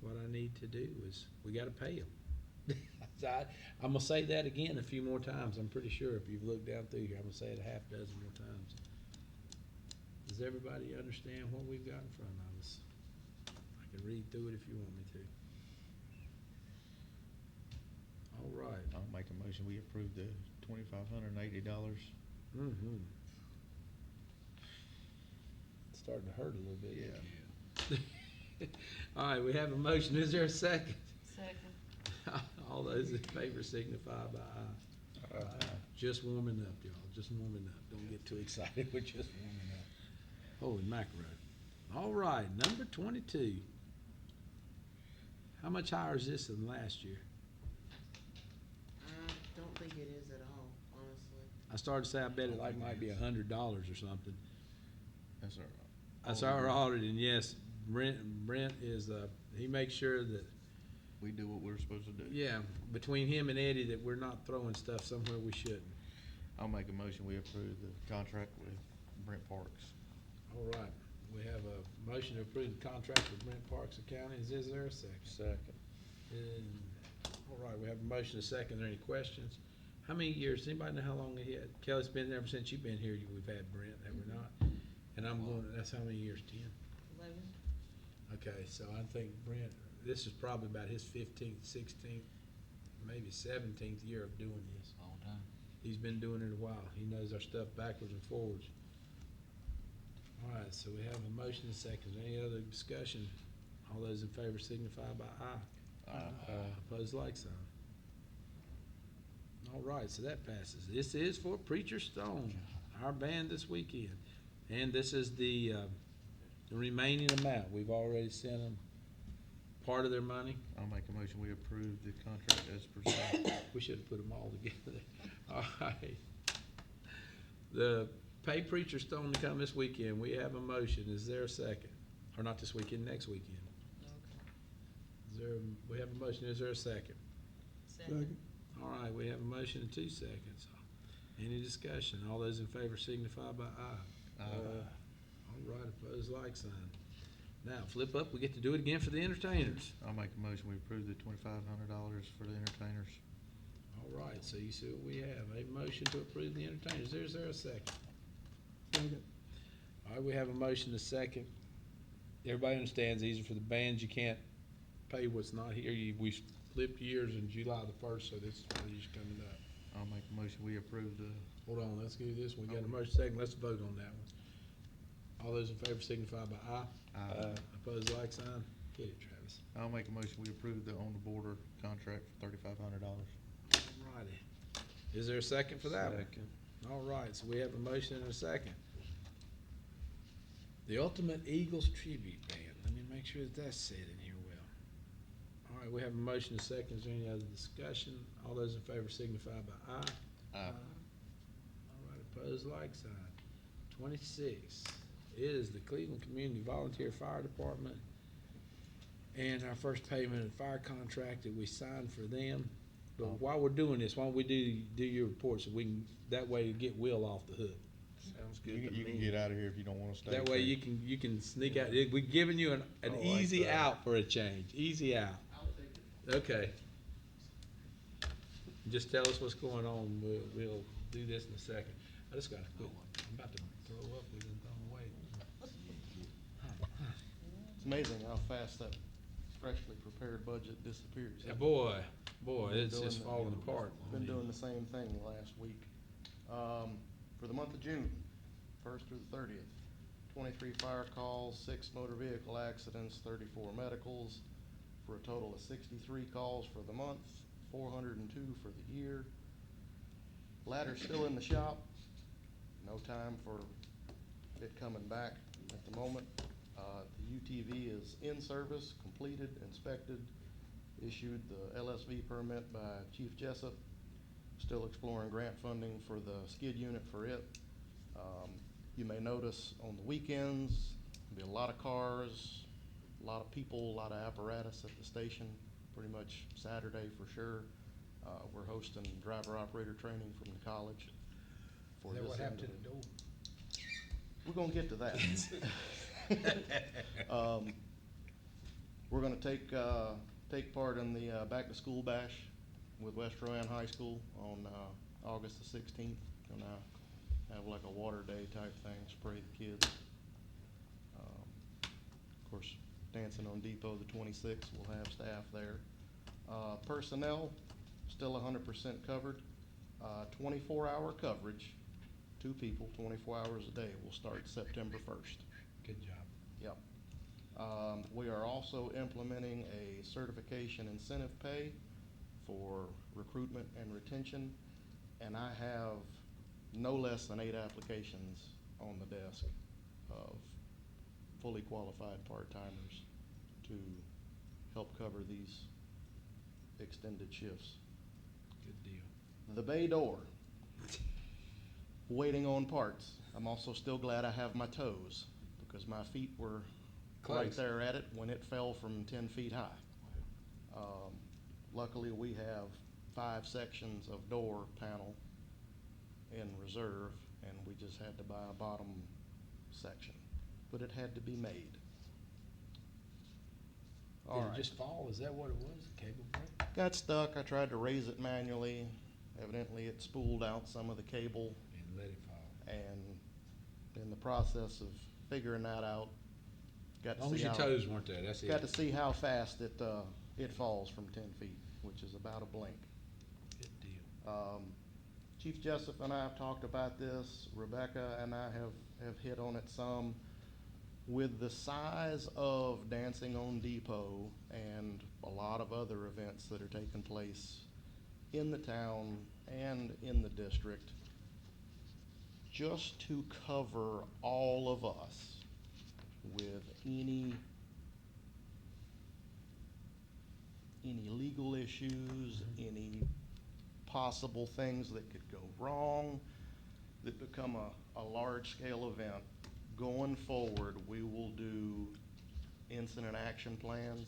what I need to do is, we gotta pay them. I'm gonna say that again a few more times. I'm pretty sure if you've looked down through here, I'm gonna say it a half dozen more times. Does everybody understand what we've got in front of us? I can read through it if you want me to. All right. I'll make a motion, we approve the $2,580. Mm-hmm. It's starting to hurt a little bit. Yeah. All right, we have a motion. Is there a second? Second. All those in favor signify by aye. Just warming up, y'all, just warming up. Don't get too excited, we're just warming up. Holy mackerel. All right, number 22. How much higher is this than last year? I don't think it is at all, honestly. I started to say I bet it like might be $100 or something. That's our. That's our audit, and yes, Brent is, he makes sure that, We do what we're supposed to do. yeah, between him and Eddie, that we're not throwing stuff somewhere we shouldn't. I'll make a motion, we approve the contract with Brent Parks. All right, we have a motion to approve the contract with Brent Parks County. Is there a second? Second. All right, we have a motion and a second. Are there any questions? How many years, does anybody know how long he had? Kelly's been there ever since you've been here, we've had Brent, have we not? And I'm going, that's how many years, 10? 11. Okay, so I think Brent, this is probably about his 15th, 16th, maybe 17th year of doing this. Long time. He's been doing it a while. He knows our stuff backwards and forwards. All right, so we have a motion and a second. Any other discussion? All those in favor signify by aye. Opposed, like sign. All right, so that passes. This is for Preacher Stone, our band this weekend. And this is the remaining amount. We've already sent them part of their money. I'll make a motion, we approve the contract as presented. We should have put them all together. All right. The pay Preacher Stone to come this weekend. We have a motion. Is there a second? Or not this weekend, next weekend. Is there, we have a motion. Is there a second? Second. All right, we have a motion in 2 seconds. Any discussion? All those in favor signify by aye. All right, opposed, like sign. Now, flip up, we get to do it again for the entertainers. I'll make a motion, we approve the $2,500 for the entertainers. All right, so you see what we have. A motion to approve the entertainers. Is there a second? Second. All right, we have a motion to second. Everybody understands these are for the bands. You can't pay what's not here. We flipped years in July the 1st, so this is what is coming up. I'll make a motion, we approve the. Hold on, let's do this. We got a motion second. Let's vote on that one. All those in favor signify by aye. Opposed, like sign. Get it, Travis. I'll make a motion, we approve the on the border contract for $3,500. All righty. Is there a second for that one? Second. All right, so we have a motion and a second. The Ultimate Eagles Tribute Band. Let me make sure that that's said in here well. All right, we have a motion and a second. Is there any other discussion? All those in favor signify by aye. Aye. All right, opposed, like sign. 26 is the Cleveland Community Volunteer Fire Department. And our first payment of the fire contract that we signed for them. But while we're doing this, why don't we do your report so we can, that way to get Will off the hook. Sounds good You to can, you can me. get out of here if you don't wanna stay. That way Craig. you can sneak out. We're giving you an I like easy that. out for a change, easy out. Okay. Just tell us what's going on. We'll do this in a second. I just gotta quit. I'm about to throw up. We've been throwing away. It's amazing how fast that freshly prepared budget disappears. Yeah, boy, it's Doing just the- falling apart. Been doing the same thing the last week. For the month of June, 1st through the 30th, 23 fire calls, 6 motor vehicle accidents, 34 medicals, for a total of 63 calls for the month, 402 for the year. Ladder's still in the shop. No time for it coming back at the moment. The UTV is in service, completed, inspected, issued the LSV permit by Chief Jessup. Still exploring grant funding for the skid unit for it. You may notice on the weekends, there'll be a lot of cars, a lot of people, a lot of apparatus at the station, pretty much Saturday for sure. We're hosting driver operator training from the college. for Is that this what happened to end the of door? We're gonna get to that. We're gonna take part in the back-to-school bash with West Rowan High School on August the 16th. Gonna have like a water day type thing, spray the kids. Of course, dancing on Depot the 26th, we'll have staff there. Personnel, still 100% covered. 24-hour coverage, 2 people, 24 hours a day, will start September 1st. Good job. Yep. We are also implementing a certification incentive pay for recruitment and retention, and I have no less than 8 applications on the desk of fully qualified part-timers to help cover these extended shifts. Good deal. The bay door, waiting on parts. I'm also still glad I have my toes, because my feet were right Close. there at it when it fell from 10 feet high. Luckily, we have 5 sections of door panel in reserve, and we just had to buy a bottom section, but it had to be made. All Did it right. just fall? Is that what it was? A cable break? Got stuck. I tried to raise it manually. Evidently, it spooled out some of the cable, And let it fall. and in the process of figuring that out, got As to long as see your how, toes weren't there, that's it. got to see how fast it falls from 10 feet, which is about a blink. Good deal. Chief Jessup and I have talked about this. Rebecca and I have hit on it some. With the size of Dancing on Depot and a lot of other events that are taking place in the town and in the district, just to cover all of us with any legal issues, any possible things that could go wrong, that become a large-scale event. Going forward, we will do incident action plans.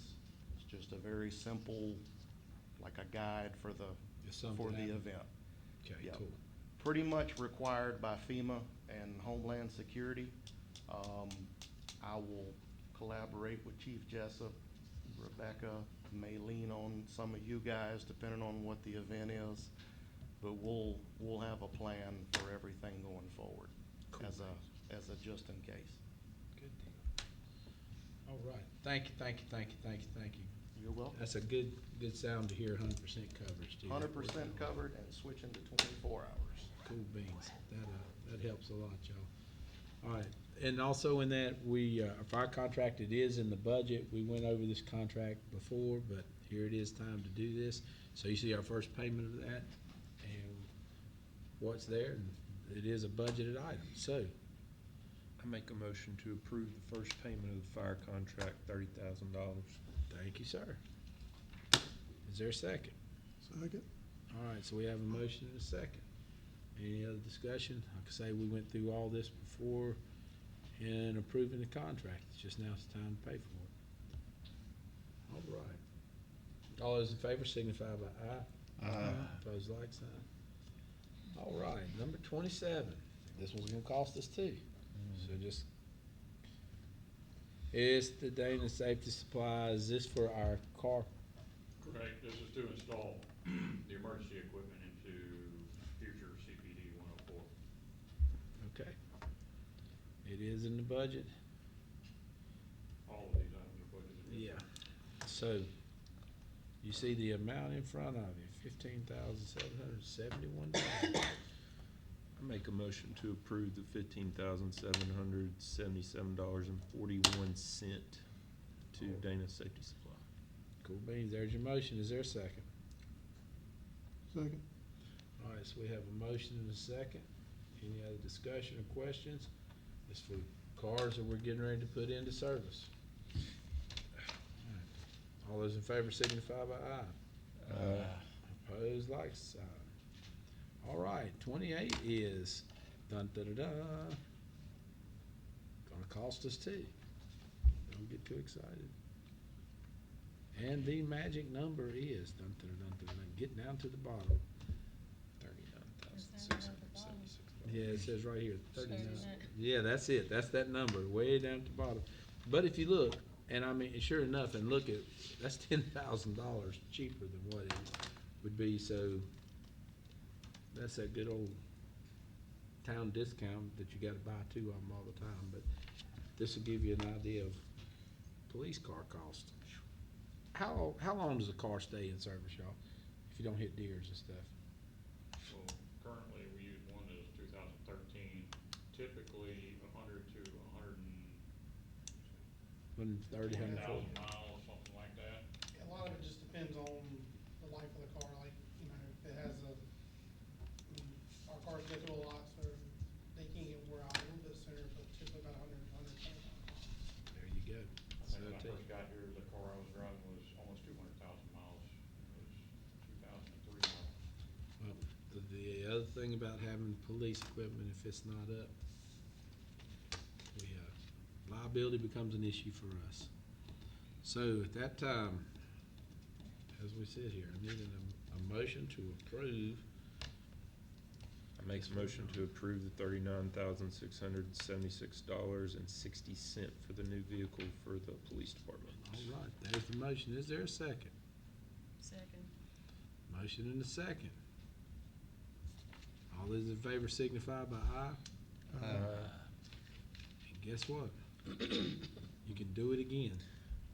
It's just a very simple, like a guide for If something the happened. event. Okay, Yep. cool. Pretty much required by FEMA and Homeland Security. I will collaborate with Chief Jessup. Rebecca may lean on some of you guys, depending on what the event is. But we'll have a plan for everything going forward Cool. as a just in case. Good deal. All right. Thank you. You're welcome. That's a good sound to hear 100% coverage too. 100% covered and switching to 24 hours. Cool beans. That helps a lot, y'all. All right. And also in that, our fire contract, it is in the budget. We went over this contract before, but here it is time to do this. So you see our first payment of that and what's there, and it is a budgeted item. So, I make a motion to approve the first payment of the fire contract, $30,000. thank you, sir. Is there a second? Second. All right, so we have a motion and a second. Any other discussion? Like I say, we went through all this before in approving the contract. It's just now it's time to pay for it. All right. All those in favor signify by aye. Opposed, like sign. All right, number 27. This one's gonna cost us too. So just, it's the Dana Safety Supply. Is this for our car? Correct, this is to install the emergency equipment into future CPD 104. Okay. It is in the budget. All of these items are budgeted. Yeah. So, you see the amount in front of you, $15,771. I make a motion to approve the $15,777.41 to Dana Safety Supply. Cool beans, there's your motion. Is there a second? Second. All right, so we have a motion and a second. Any other discussion or questions? It's for cars that we're getting ready to put into service. All those in favor signify by aye. Opposed, like sign. All right, 28 is dun-da-da-da. Gonna cost us too. Don't get too excited. And the magic number is dun-da-da-dun-da-da. Get down to the bottom. $39,676. Yeah, it says right here, 39. Yeah, that's it. That's that number, way down at the bottom. But if you look, and I mean, sure enough, and look at, that's $10,000 cheaper than what it would be, so that's that good old town discount that you gotta buy two of them all the time, but this will give you an idea of police car cost. How long does a car stay in service, y'all, if you don't hit deers and stuff? So currently, we use one that is 2013, typically 100 to 130, 140,000 140? miles, something like that. A lot of it just depends on the life of the car, like, you know, if it has a, I mean, our cars go through a lot, so they can get wore out a little bit sooner, but typically about 120 miles. There you go. I So think when I take- first got here, the car I was driving was almost 200,000 miles. It was 2003 model. Well, the other thing about having police equipment, if it's not up, liability becomes an issue for us. So at that time, as we sit here, I need a motion to approve. I make a motion to approve the $39,676.60 for the new vehicle for the police department. All right, there's the motion. Is there a second? Second. Motion and a second. All those in favor signify by aye. And guess what? You can do it again.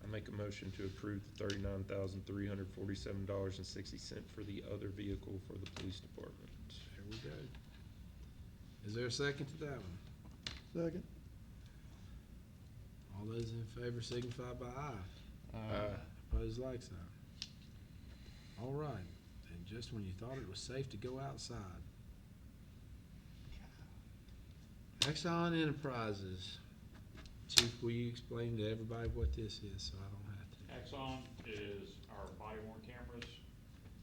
I make a motion to approve the $39,347.60 for the other vehicle for the police department. There we go. Is there a second to that one? Second. All those in favor signify by aye. Opposed, like sign. All right, and just when you thought it was safe to go outside. Exxon Enterprises. Chief, will you explain to everybody what this is, so I don't have to? Axon is our body worn cameras.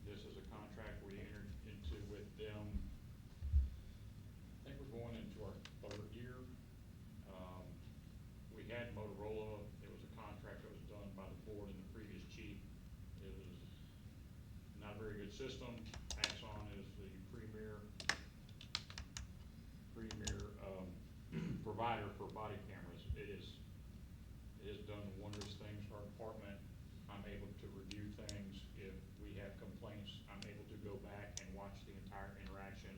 This is a contract we entered into with them. I think we're going into our third year. We had Motorola. It was a contract that was done by the board and the previous chief. It was not a very good system. Axon is the premier provider for body cameras. It has done wondrous things for our department. I'm able to review things. If we have complaints, I'm able to go back and watch the entire interaction.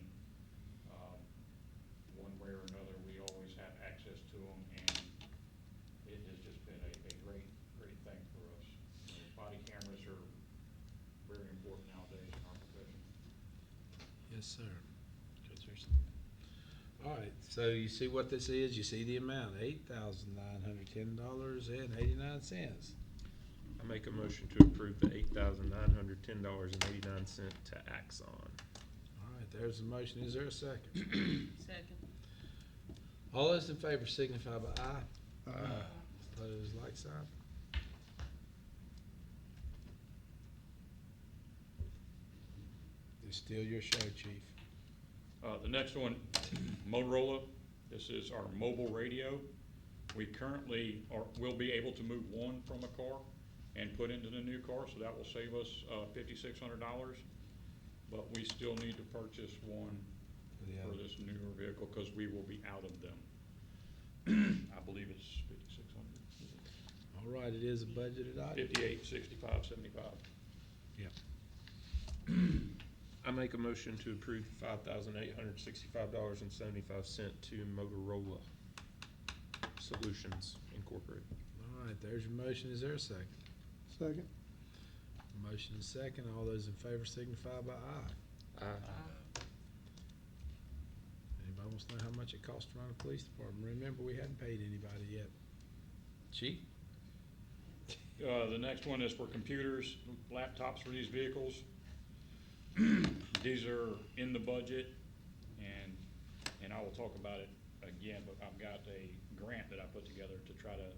One way or another, we always have access to them, and it has just been a great thing for us. You know, body cameras are very important nowadays in our profession. Yes, sir. All right, so you see what this is, you see the amount, $8,910.89. I make a motion to approve the $8,910.89 to Axon. All right, there's the motion, is there a second? Second. All those in favor signify by aye. Opposed, like sign. It's still your show, chief. The next one, Motorola. This is our mobile radio. We currently will be able to move one from a car and put into the new car, so that will save us $5,600. But we still need to purchase one for this newer vehicle because we will be out of them. I believe it's 5,600. All right, it is a budgeted item. 58, 65, 75. Yeah. I make a motion to approve $5,865.75 to Motorola Solutions Incorporated. All right, there's your motion. Is there a second? Second. Motion is second. All those in favor signify by aye. Anybody wants to know how much it costs to run a police department? Remember, we hadn't paid anybody yet. Chief? The next one is for computers, laptops for these vehicles. These are in the budget, and I will talk about it again, but I've got a grant that I put together to try to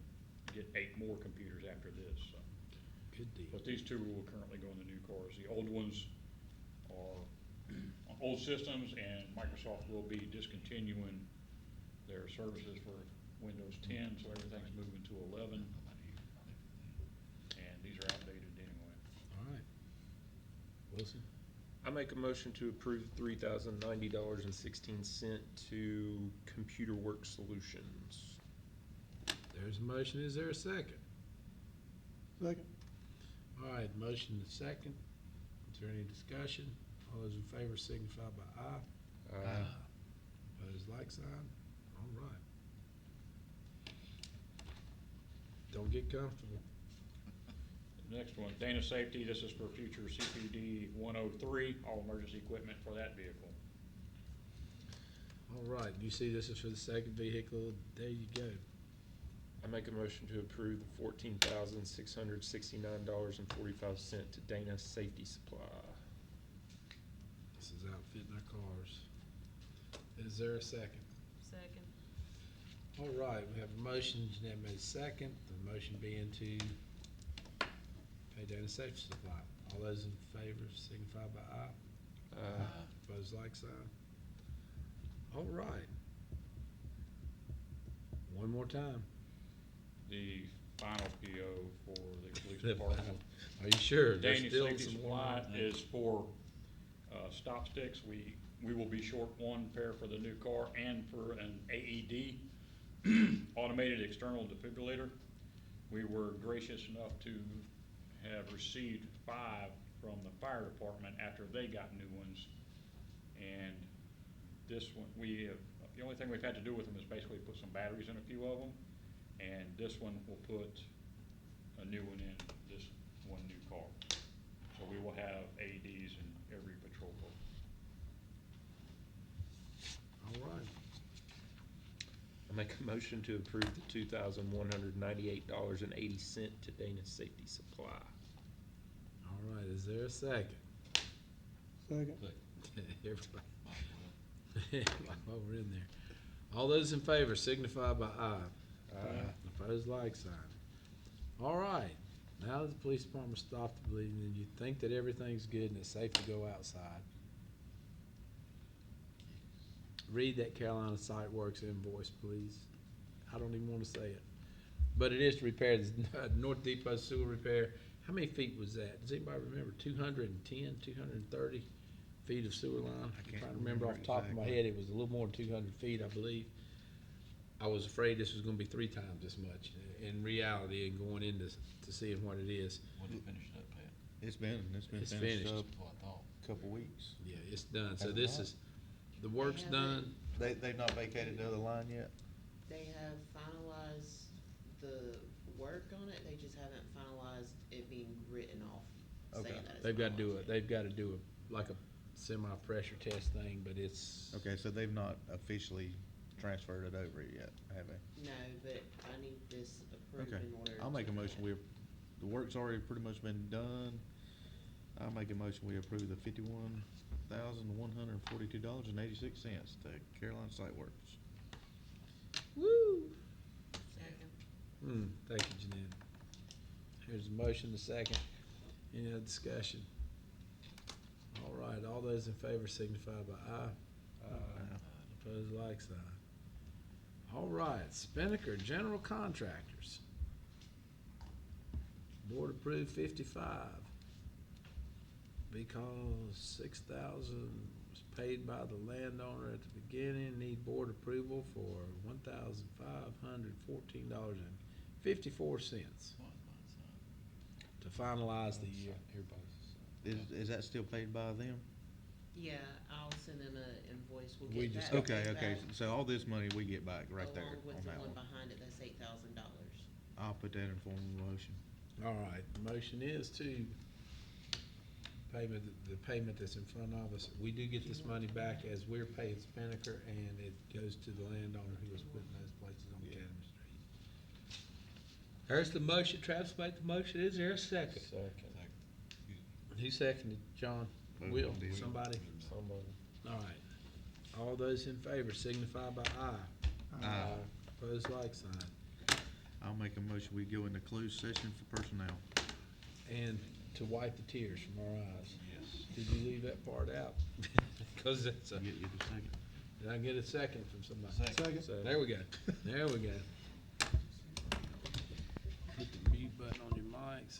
get 8 more computers after this, so. Good deal. But these 2 will currently go in the new cars. The old ones are on old systems, and Microsoft will be discontinuing their services for Windows 10, so everything's moving to 11. And these are outdated anyway. All right. Wilson? I make a motion to approve $3,090.16 to Computer Work Solutions. There's a motion. Is there a second? Second. All right, motion is second. Is there any discussion? All those in favor signify by aye. Opposed, like sign. All right. Don't get comfortable. The next one, Dana Safety, this is for future CPD 103, all emergency equipment for that vehicle. All right, you see this is for the second vehicle. There you go. I make a motion to approve the $14,669.45 to Dana Safety Supply. This is outfitting our cars. Is there a second? Second. All right, we have a motion, Jeanette made a second, the motion being to pay Dana Safety Supply. All those in favor signify by aye. Opposed, like sign. All right. One more time. The final PO for the police The department. final. Are you sure? There's Danish still Safety some Supply more. is for stop sticks. We will be short 1 pair for the new car and for an AED, automated external defibrillator. We were gracious enough to have received 5 from the fire department after they got new ones. And this one, the only thing we've had to do with them is basically put some batteries in a few of them. And this one will put a new one in this one new car. So we will have AEDs in every patrol car. All right. I make a motion to approve the $2,198.80 to Dana Safety Supply. All right, is there a second? Second. Everybody. While we're in there. All those in favor signify by aye. Opposed, like sign. All right, now that the police department stopped the bleeding and you think that everything's good and it's safe to go outside, read that Carolina Site Works invoice, please. I don't even want to say it. But it is to repair the North Depot sewer repair. How many feet was that? Does anybody remember? 210, 230 feet of sewer line? I'm can't trying to remember off the top of my exactly. head. It was a little more than 200 feet, I believe. I was afraid this was gonna be 3 times as much in reality and going into seeing what it is. When it finished up, Pat? It's been It's finished finished. up That's what I thought. a couple weeks. Yeah, it's done. So Has it this not? is, the work's They done. They've not vacated the other line yet? They have finalized the work on it, they just haven't finalized it being written off, Okay. saying that it's They've got to do finalized it. They've got to do a, like a semi-pressure test thing, but it's. Okay, so they've not officially transferred it over yet, have they? No, but I need this approved Okay, in order. I'll make to a do motion, that. the work's already pretty much been done. I'll make a motion, we approve the $51,142.86 to Carolina Site Works. Woo! Second. Thank you, Jeanette. Here's a motion, the second. Any other discussion? All right, all those in favor signify by aye. Opposed, like sign. All right, Spinnaker General Contractors. Board approved 55. Because 6,000 was paid by the landowner at the beginning, need board approval for $1,514.54 to finalize the year. Is that still paid by them? Yeah, I'll send them an invoice, we'll We get just- that. Okay, paid okay, back, so all this money we get back right there Along with on the that one one. behind it, that's $8,000. I'll put that in form of a motion. All right, the motion is to payment, the payment that's in front of us. We do get this money back as we're paying Spinnaker, and it goes to the landowner who was putting those places on Academy Street. There's the motion. Travis made the motion. Is there a second? Second. Who seconded? John? Both Will? of them did. Somebody? Somebody. All right. All those in favor signify by aye. Aye. Opposed, like sign. I'll make a motion, we go into closed session for personnel. And to wipe the tears from our eyes. Yes. Did you leave that part out? Because it's a. Get you the second. Did I get a second from somebody? Second. So, there we go. There we go. Hit the mute button on your mics.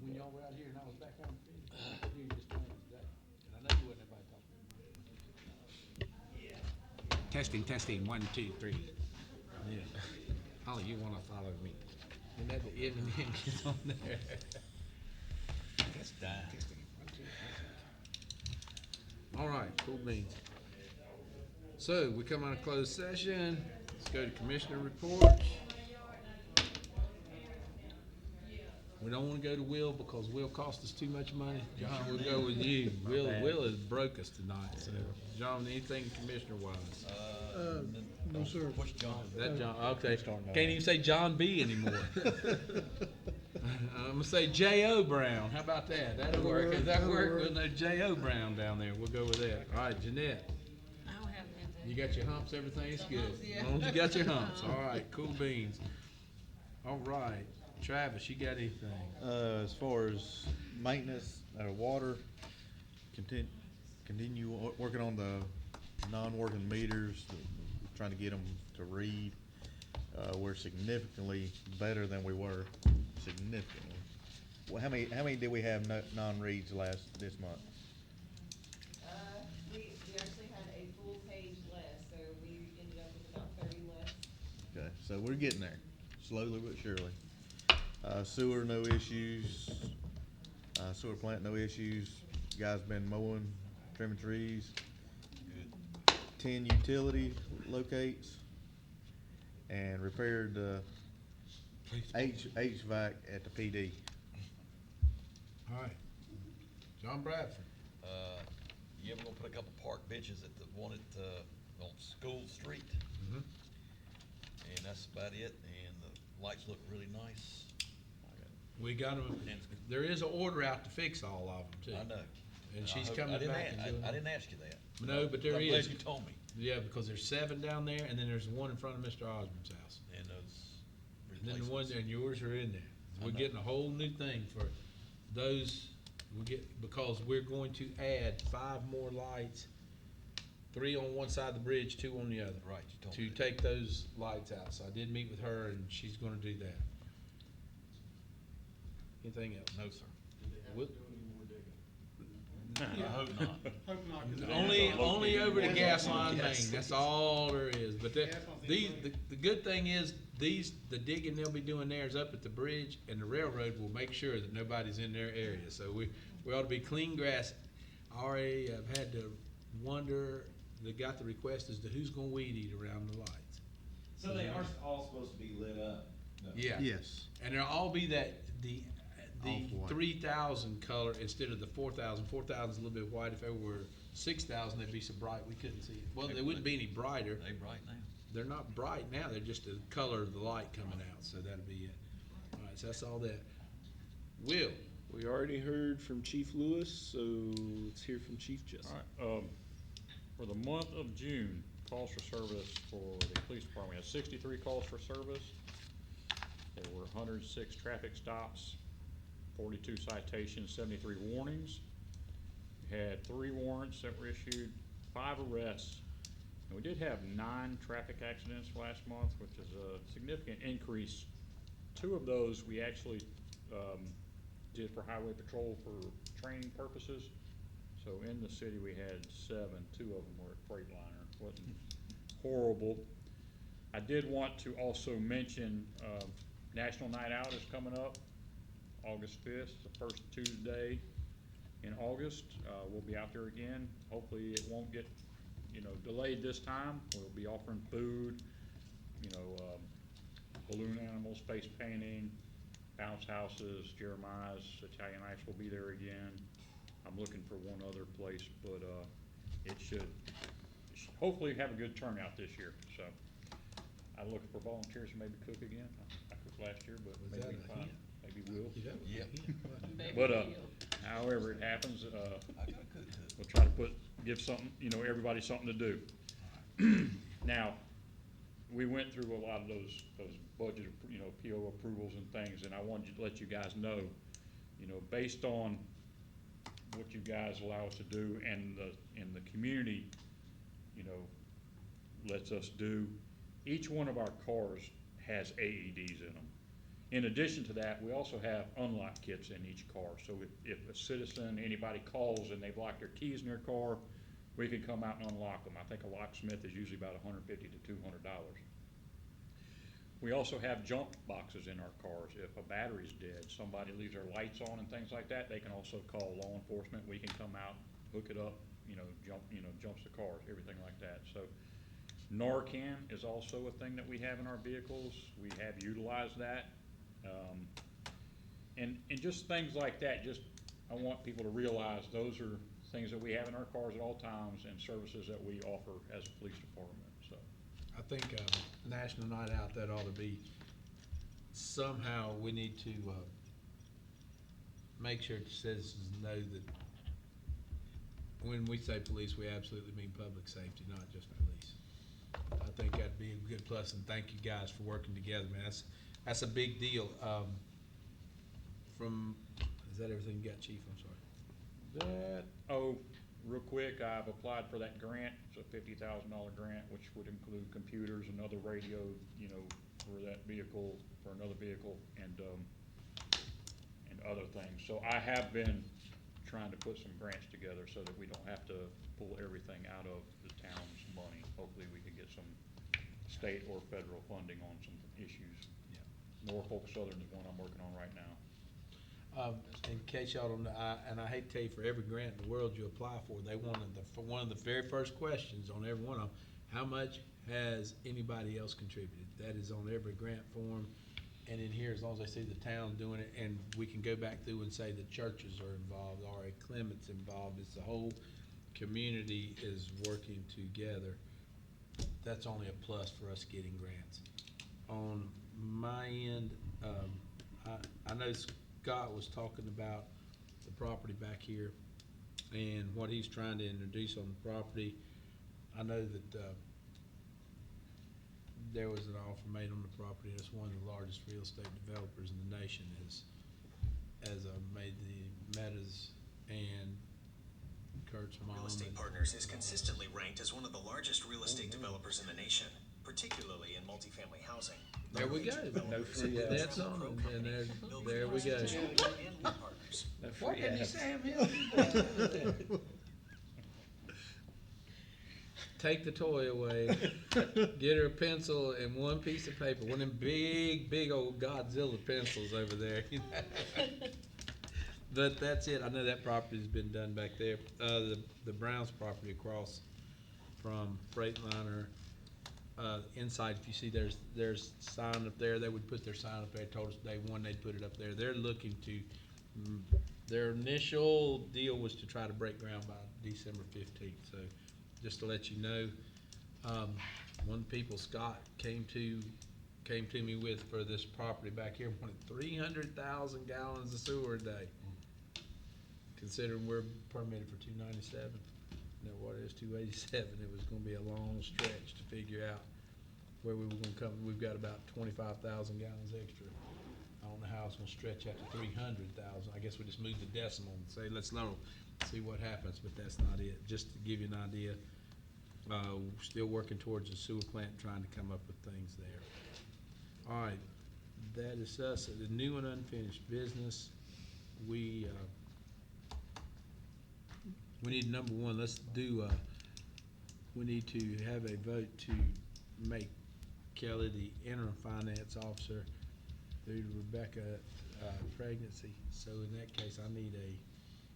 when y'all were out here and I was back on the field. I hear you just playing today. And I know you wasn't everybody talking. Testing, testing, 1, 2, 3. Yeah. Holly, you wanna follow me? And that the Eminem is on there. That's dying. All right, cool beans. So we come out of closed session. Let's go to commissioner reports. We don't wanna go to Will because Will cost us too much money. John, we'll go with you. Will has broke us tonight, so. John, anything commissioner wise? No, sir. What's John? That John, okay. Can't even say John B anymore. I'm gonna say J.O. Brown. How about that? That'll work. If that work, we'll know J.O. Brown down there. We'll go with that. All right, Jeanette. I don't have anything. You got your humps, everything's good. humps, yeah. As long as you got your humps. All right, cool beans. All right, Travis, you got anything? As far as maintenance, water, continue working on the non-working meters, trying to get them to read. We're significantly better than we were, significantly. Well, how many did we have non-reads this month? We actually had a full page less, so we ended up with about 30 less. Okay, so we're getting there, slowly but surely. Sewer, no issues. Sewer plant, no issues. Guys been mowing, trimming trees. 10 utility locates and repaired HVAC at the PD. All right, John Bradford. Yeah, we're gonna put a couple park benches at the one at, on School Street. Mhm. And that's about it, and the lights look really nice. We got them, there is an order out to fix all of them too. I know. And I she's hope- coming I didn't back a- and doing I it. didn't ask you that. No, but there I'm is. glad you told me. Yeah, because there's 7 down there, and then there's one in front of Mr. Osborne's house. And those And then the ones there, and yours are in there. I We're know. getting a whole new thing for those, because we're going to add 5 more lights, 3 on one side of the bridge, 2 on the other. Right, you told To me. take those lights out. So I did meet with her, and she's gonna do that. Anything else? No, sir. What- I hope not. Only over the gas line main, that's all there is, but the good thing is, the digging they'll be doing there is up at the bridge, and the railroad will make sure that nobody's in their area, so we ought to be clean grass. I already have had to wonder, they got the request as to who's gonna weed eat around the lights. So they are all supposed to be lit up? Yeah. Yes. And they'll all be the Off-white. 3,000 color instead of the 4,000. 4,000's a little bit white. If it were 6,000, they'd be so bright we couldn't see it. Well, they wouldn't be any brighter. They bright now. They're not bright now. They're just the color of the light coming out. So that'll be it. All right, so that's all that. Will. We already heard from Chief Lewis, so let's hear from Chief Jessup. All right, for the month of June, calls for service for the police department, we had 63 calls for service. There were 106 traffic stops, 42 citations, 73 warnings. We had 3 warrants that were issued, 5 arrests. And we did have 9 traffic accidents last month, which is a significant increase. 2 of those we actually, did for highway patrol for training purposes. So in the city, we had 7, 2 of them were at Freightliner. Wasn't horrible. I did want to also mention, National Night Out is coming up, August 5th, the first Tuesday in August. We'll be out there again. Hopefully it won't get, delayed this time. We'll be offering food, balloon animals, face painting, bounce houses, Jeremiah's Italian Ice will be there again. I'm looking for one other place, but it should hopefully have a good turnout this year. So I'm looking for volunteers to maybe cook again. I cooked last year, but Was that maybe a hint? maybe will. Yeah. But however it happens, I gotta cook too. we'll try to give something, everybody something to do. Now, we went through a lot of those budget, PO approvals and things, and I wanted to let you guys know, based on what you guys allow us to do and the community, lets us do, each one of our cars has AEDs in them. In addition to that, we also have unlock kits in each car. So if a citizen, anybody calls and they've locked their keys in their car, we can come out and unlock them. I think a locksmith is usually about $150 to $200. We also have jump boxes in our cars. If a battery's dead, somebody leaves their lights on and things like that, they can also call law enforcement. We can come out, hook it up, jumps the cars, everything like that. So Narcan is also a thing that we have in our vehicles. We have utilized that. And just things like that, I want people to realize those are things that we have in our cars at all times and services that we offer as a police department, so. I think National Night Out, that ought to be, somehow we need to make sure the citizens know that when we say police, we absolutely mean public safety, not just police. I think that'd be a good plus, and thank you guys for working together, man. That's a big deal. Is that everything you got, Chief? I'm sorry. Real quick, I've applied for that grant. It's a $50,000 grant, which would include computers, another radio, for that vehicle, for another vehicle, and other things. So I have been trying to put some grants together so that we don't have to pull everything out of the town's money. Hopefully we can get some state or federal funding on some issues. Yeah. Norfolk Southern is one I'm working on right now. In case y'all don't know, and I hate to tell you, for every grant in the world you apply for, they wanted one of the very first questions on every one of them, how much has anybody else contributed? That is on every grant form, and in here, as long as they see the town doing it, and we can go back through and say the churches are involved, R.A. Clement's involved, it's the whole community is working together. That's only a plus for us getting grants. On my end, I know Scott was talking about the property back here and what he's trying to introduce on the property. I know that there was an offer made on the property. It's one of the largest real estate developers in the nation has made the Metas and Kurt's mom. Real Estate Partners is consistently ranked as one of the largest real estate developers in the nation, particularly in multifamily housing. There we go. That's on, and there we go. What did you say, Emil? Take the toy away, get her a pencil and one piece of paper, one of them big old Godzilla pencils over there. But that's it. I know that property's been done back there. The Browns property across from Freightliner, inside, if you see there's sign up there, they would put their sign up there. Told us day one they'd put it up there. They're looking to, their initial deal was to try to break ground by December 15th. So just to let you know, one of the people Scott came to me with for this property back here wanted 300,000 gallons of sewer a day. Considering we're permitted for 297, now what is 287? It was going to be a long stretch to figure out where we were going to come. We've got about 25,000 gallons extra. I don't know how it's going to stretch out to 300,000. I guess we just move the decimal and say let's see what happens, but that's not it. Just to give you an idea, still working towards a sewer plant, trying to come up with things there. All right, that is us. The new and unfinished business. We need number one. Let's do. We need to have a vote to make Kelly the interim finance officer due to Rebecca pregnancy. So in that case, I need a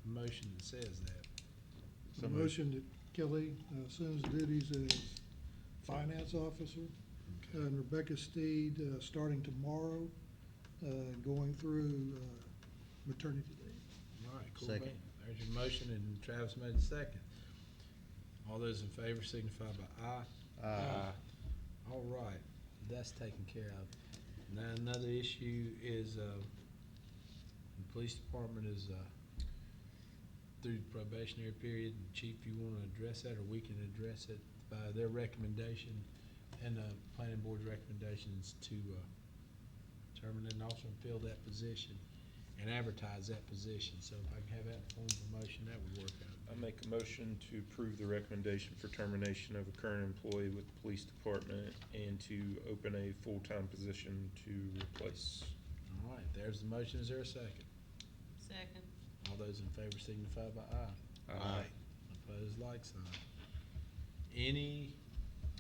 motion that says that. A motion that Kelly assumes duties as finance officer, and Rebecca Steed starting tomorrow, going through maternity leave. All right, cool. Second. Man. There's your motion, and Travis made a second. All those in favor signify by aye. Aye. All right, that's taken care of. Now, another issue is, the police department is, through the probationary period. And Chief, you wanna address that, or we can address it by their recommendation and the planning board's recommendations to, terminate an officer and fill that position and advertise that position. So if I can have that form of motion, that would work out. I make a motion to approve the recommendation for termination of a current employee with the police department and to open a full-time position to replace. there's the motion. Is there a second? Second. All those in favor signify by aye. Aye. Opposed, like sign. Any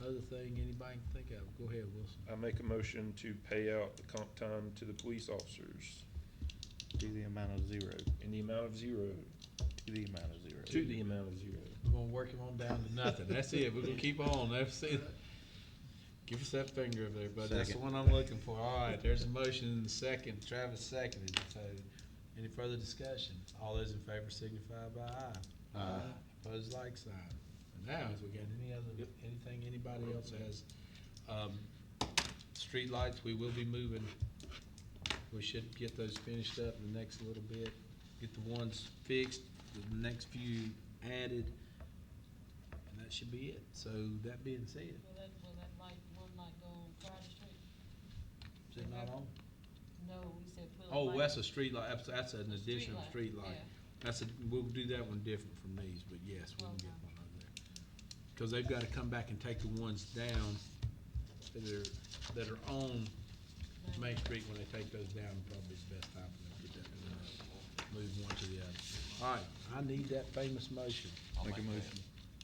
other thing anybody can think of? Go ahead, Wilson. I make a motion to pay out the comp time to the police officers To the amount of zero. in the amount of zero. To the amount of zero. To the amount of zero. We're gonna work him on down to nothing. That's it. We're gonna keep on. That's it. Give us that finger up there, but that's the Second. one I'm looking for. All right, there's a motion and a second. Travis seconded. So, any further discussion? All those in favor signify by aye. Aye. Opposed, like sign. And now, has we got any other, anything anybody else has? Streetlights, we will be moving. We should get those finished up in the next little bit. Get the ones fixed, the next few added. And that should be it. So, that being said, Will that light, one light go on Friday Street? is it not on? No, we said put a Oh, light. that's a street light, that's an additional Street street light, light. yeah. That's a, we'll do that one different from these, but yes, we can get Okay. one over there. Cause they've gotta come back and take the ones down that are on Main Street. When they take those down, probably is the best time for them to get that done. Move one to the other. All right, I need that famous motion. Make a motion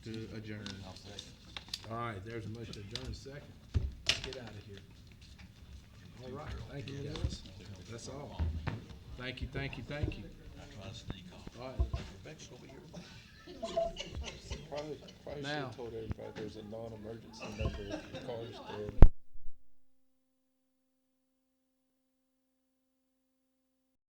to adjourn. I'll second. All right, there's a motion to adjourn. Second. Let's get out of here. All right, thank you guys. That's all. Thank you, thank you, thank you. I try to sneak off. All right. Rebecca's gonna be here. Probably Now. should've told everybody there's a non-emergency number if your car's dead.